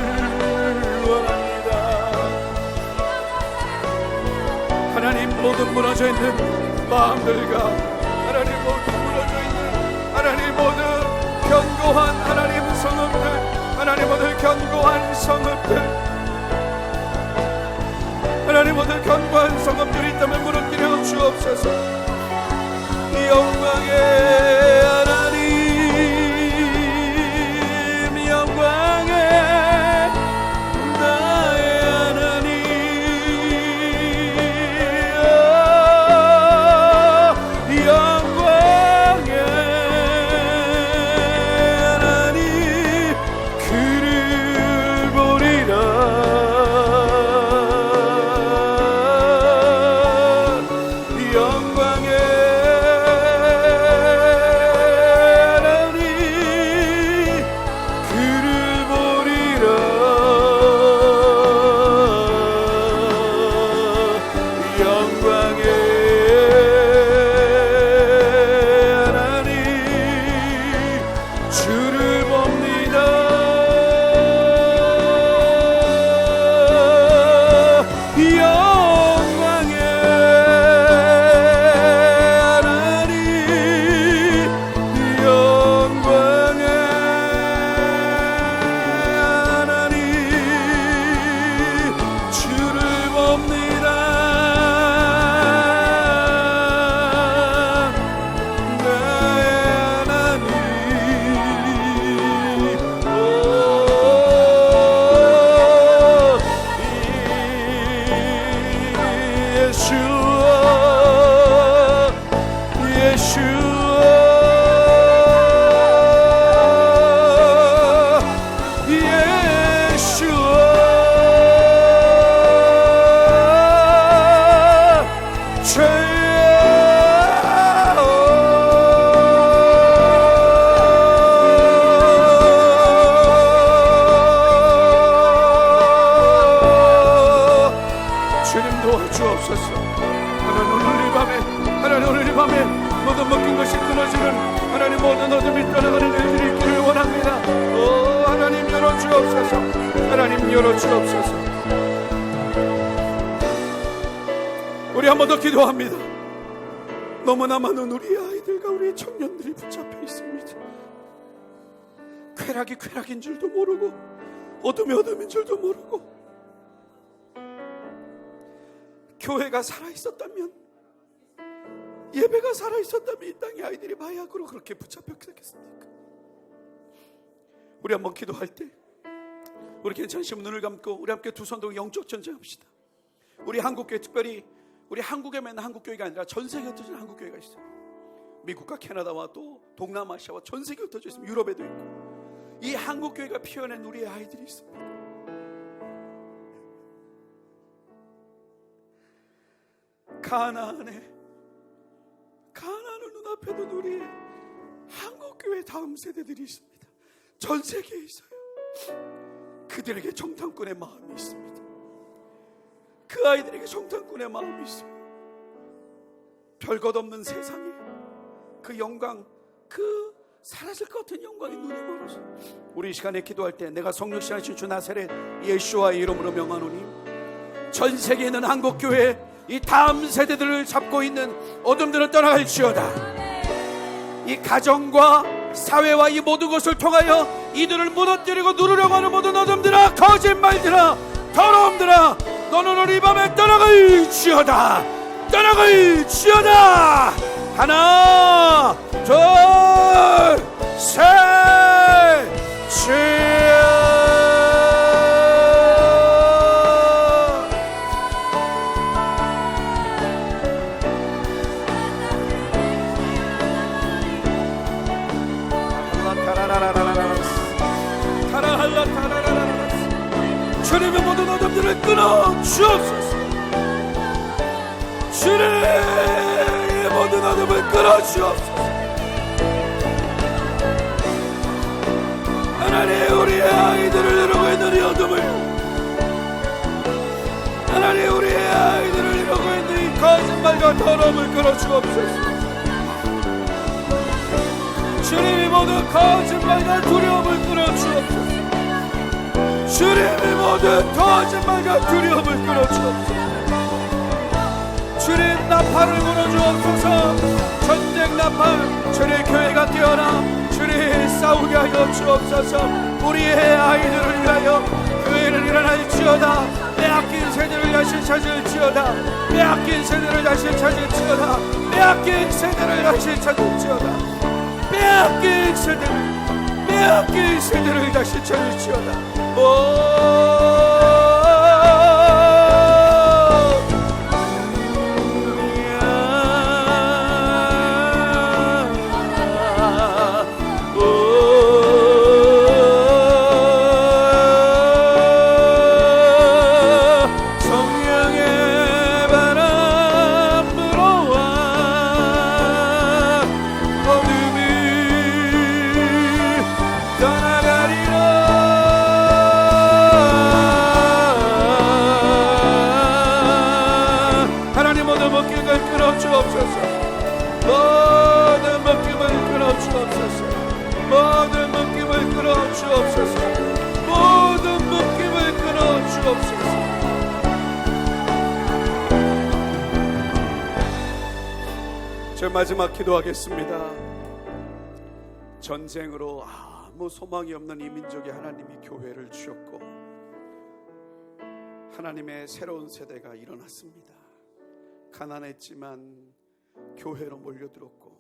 원합니다. 하나님 모든 무너져 있는 마음들과 하나님 모든 무너져 있는 하나님 모든 견고한 하나님 성읍들 하나님 모든 견고한 성읍들 하나님 모든 견고한 성읍들이 있다면 무너뜨려 주옵소서. 이 영광의 하나님 영광의 우리 한 번 더 기도합니다. 너무나 많은 우리 아이들과 우리 청년들이 붙잡혀 있습니다. 쾌락이 쾌락인 줄도 모르고 어둠이 어둠인 줄도 모르고, 교회가 살아있었다면, 예배가 살아있었다면 이 땅의 아이들이 마약으로 그렇게 붙잡혔겠습니까? 우리 한번 기도할 때 우리 괜찮으시면 눈을 감고 우리 함께 두 손 들고 영적 전쟁합시다. 우리 한국교회, 특별히 우리 한국에만 한국교회가 아니라 전 세계에 흩어진 한국교회가 있어요. 미국과 캐나다와 또 동남아시아와 전 세계에 흩어져 있습니다. 유럽에도 있고. 이 한국교회가 피워낸 우리의 아이들이 있습니다. 가나안을 눈앞에 둔 우리의 한국교회 다음 세대들이 있습니다. 전 세계에 있어요. 그들에게 정탐꾼의 마음이 있습니다. 그 아이들에게 정탐꾼의 마음이 있어요. 별것 없는 세상에 그 영광, 그 사라질 것 같은 영광이 눈이 멀어서, 우리 이 시간에 기도할 때 내가 성육신하신 주 나사렛 예수와의 이름으로 명하노니 전 세계에 있는 한국교회 이 다음 세대들을 잡고 있는 어둠들은 떠나갈지어다. 이 가정과 사회와 이 모든 것을 통하여 이들을 무너뜨리고 누르려고 하는 모든 어둠들아, 거짓말들아, 더러움들아, 너는 우리 밤에 떠나갈지어다. 떠나갈지어다. 하나, 둘, 셋, 주님의 모든 어둠들을 끊어 주옵소서. 주님의 모든 어둠을 끊어 주옵소서. 하나님, 우리의 아이들을 이루고 있는 이 어둠을, 하나님, 우리의 아이들을 이루고 있는 이 거짓말과 더러움을 끊어 주옵소서. 주님이 모든 거짓말과 두려움을 끊어 주옵소서. 주님이 모든 거짓말과 두려움을 끊어 주옵소서. 주님, 나팔을 불어주옵소서. 전쟁 나팔, 주님 교회가 깨어나 주님 싸우게 하여 주옵소서. 우리의 아이들을 위하여 교회를 일어날지어다. 빼앗긴 세대를 다시 찾을지어다. 빼앗긴 세대를 다시 찾을지어다. 빼앗긴 세대를 다시 찾을지어다. 빼앗긴 세대를 다시 찾을지어다. 마지막 기도하겠습니다. 전쟁으로 아무 소망이 없는 이 민족에 하나님이 교회를 주셨고 하나님의 새로운 세대가 일어났습니다. 가난했지만 교회로 몰려들었고,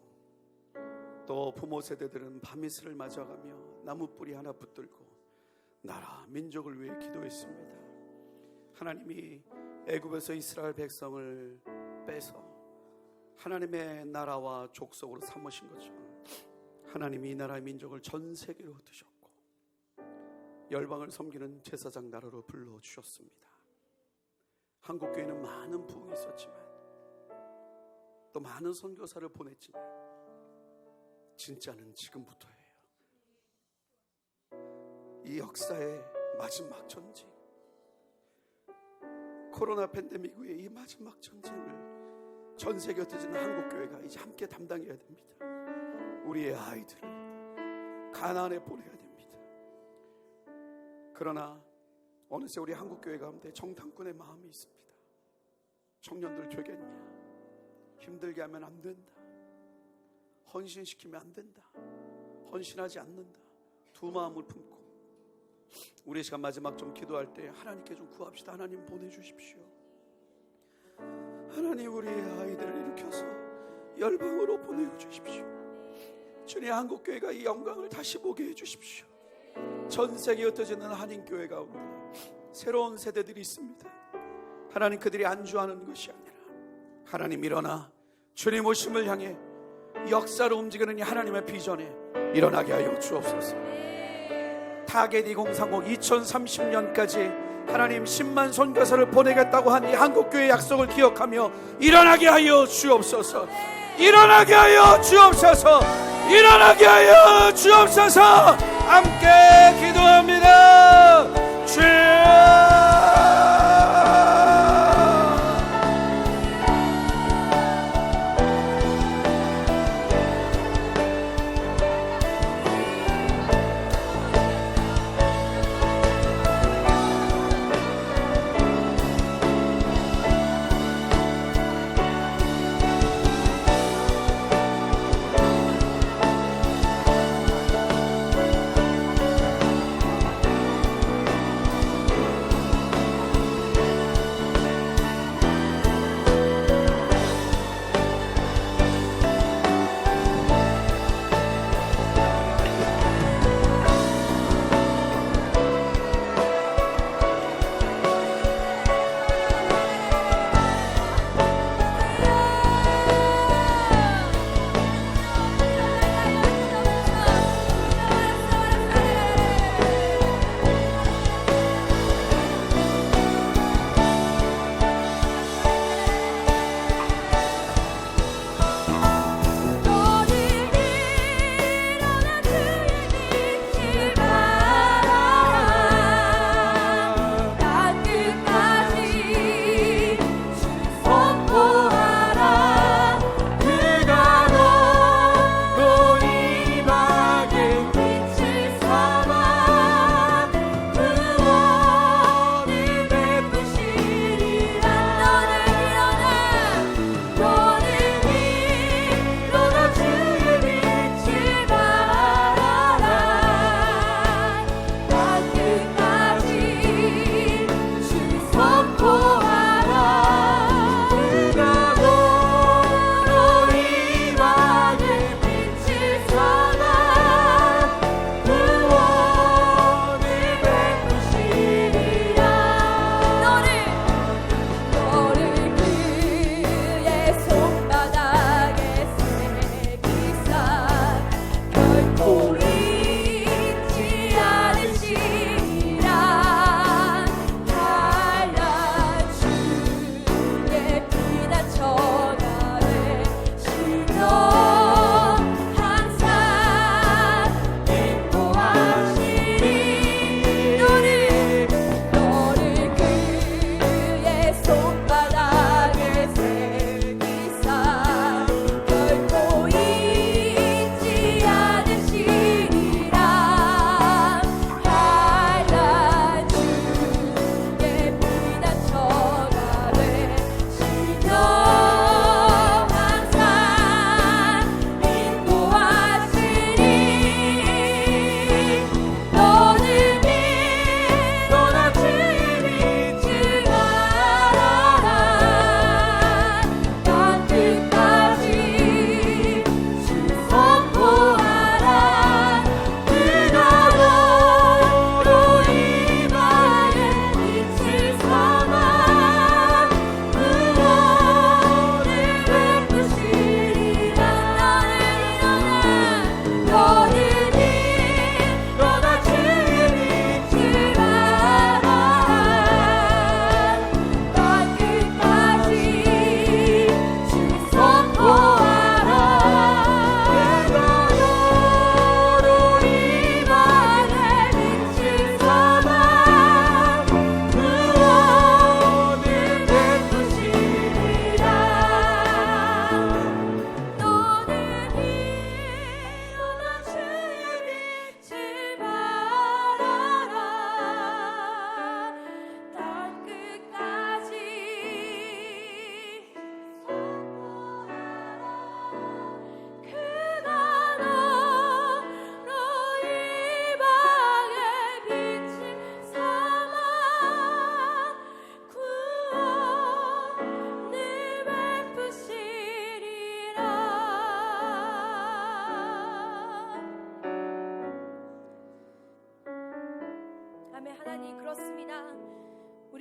또 부모 세대들은 밤이슬을 맞아가며 나무뿌리 하나 붙들고 나라 민족을 위해 기도했습니다. 하나님이 애굽에서 이스라엘 백성을 빼서 하나님의 나라와 족속으로 삼으신 것처럼 하나님이 이 나라의 민족을 전 세계로 흩으셨고 열방을 섬기는 제사장 나라로 불러주셨습니다. 한국교회는 많은 부흥이 있었지만 또 많은 선교사를 보냈지만 진짜는 지금부터예요. 이 역사의 마지막 전쟁, 코로나 팬데믹 후에 이 마지막 전쟁을 전 세계 흩어지는 한국교회가 이제 함께 담당해야 됩니다. 우리의 아이들을 가나안에 보내야 됩니다. 그러나 어느새 우리 한국교회 가운데 정탐꾼의 마음이 있습니다. 청년들 되겠냐? 힘들게 하면 안 된다. 헌신시키면 안 된다. 헌신하지 않는다. 두 마음을 품고 우리 시간 마지막 좀 기도할 때 하나님께 좀 구합시다. 하나님 보내주십시오. 하나님 우리의 아이들을 일으켜서 열방으로 보내주십시오. 주님 한국교회가 이 영광을 다시 보게 해주십시오. 전 세계에 흩어지는 한인교회 가운데 새로운 세대들이 있습니다. 하나님 그들이 안주하는 것이 아니라 하나님 일어나 주님 오심을 향해 역사로 움직이는 이 하나님의 비전에 일어나게 하여 주옵소서. 타겟 2030 2030년까지 하나님 10만 선교사를 보내겠다고 한 이 한국교회의 약속을 기억하며 일어나게 하여 주옵소서. 일어나게 하여 주옵소서. 일어나게 하여 주옵소서. 함께 기도합니다. 주여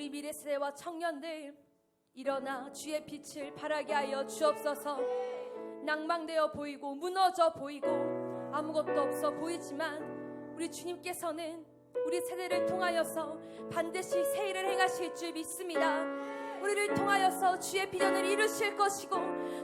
우리 미래 세대와 청년들 일어나 주의 빛을 발하게 하여 주옵소서. 낭망되어 보이고 무너져 보이고 아무것도 없어 보이지만 우리 주님께서는 우리 세대를 통하여서 반드시 새 일을 행하실 줄 믿습니다. 우리를 통하여서 주의 비전을 이루실 것이고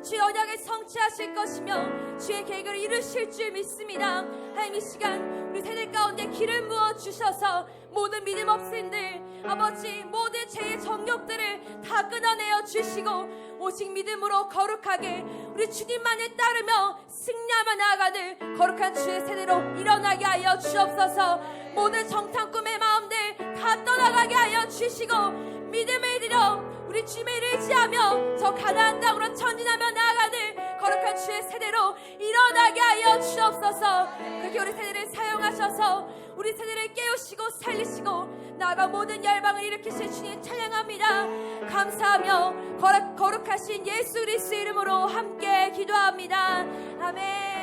주의 언약을 성취하실 것이며 주의 계획을 이루실 줄 믿습니다. 하나님, 이 시간 우리 세대 가운데 기름 부어 주셔서 모든 믿음 없음들, 아버지 모든 죄의 정욕들을 다 끊어내어 주시고 오직 믿음으로 거룩하게 우리 주님만을 따르며 승리하며 나아가는 거룩한 주의 세대로 일어나게 하여 주옵소서. 모든 정탐 꿈의 마음들 다 떠나가게 하여 주시고 믿음을 들여 우리 주님을 의지하며 저 가나안 땅으로 전진하며 나아가는 거룩한 주의 세대로 일어나게 하여 주옵소서. 그렇게 우리 세대를 사용하셔서 우리 세대를 깨우시고 살리시고 나아가 모든 열방을 일으키실 주님 찬양합니다. 감사하며 거룩하신 예수 그리스도 이름으로 함께 기도합니다. 아멘.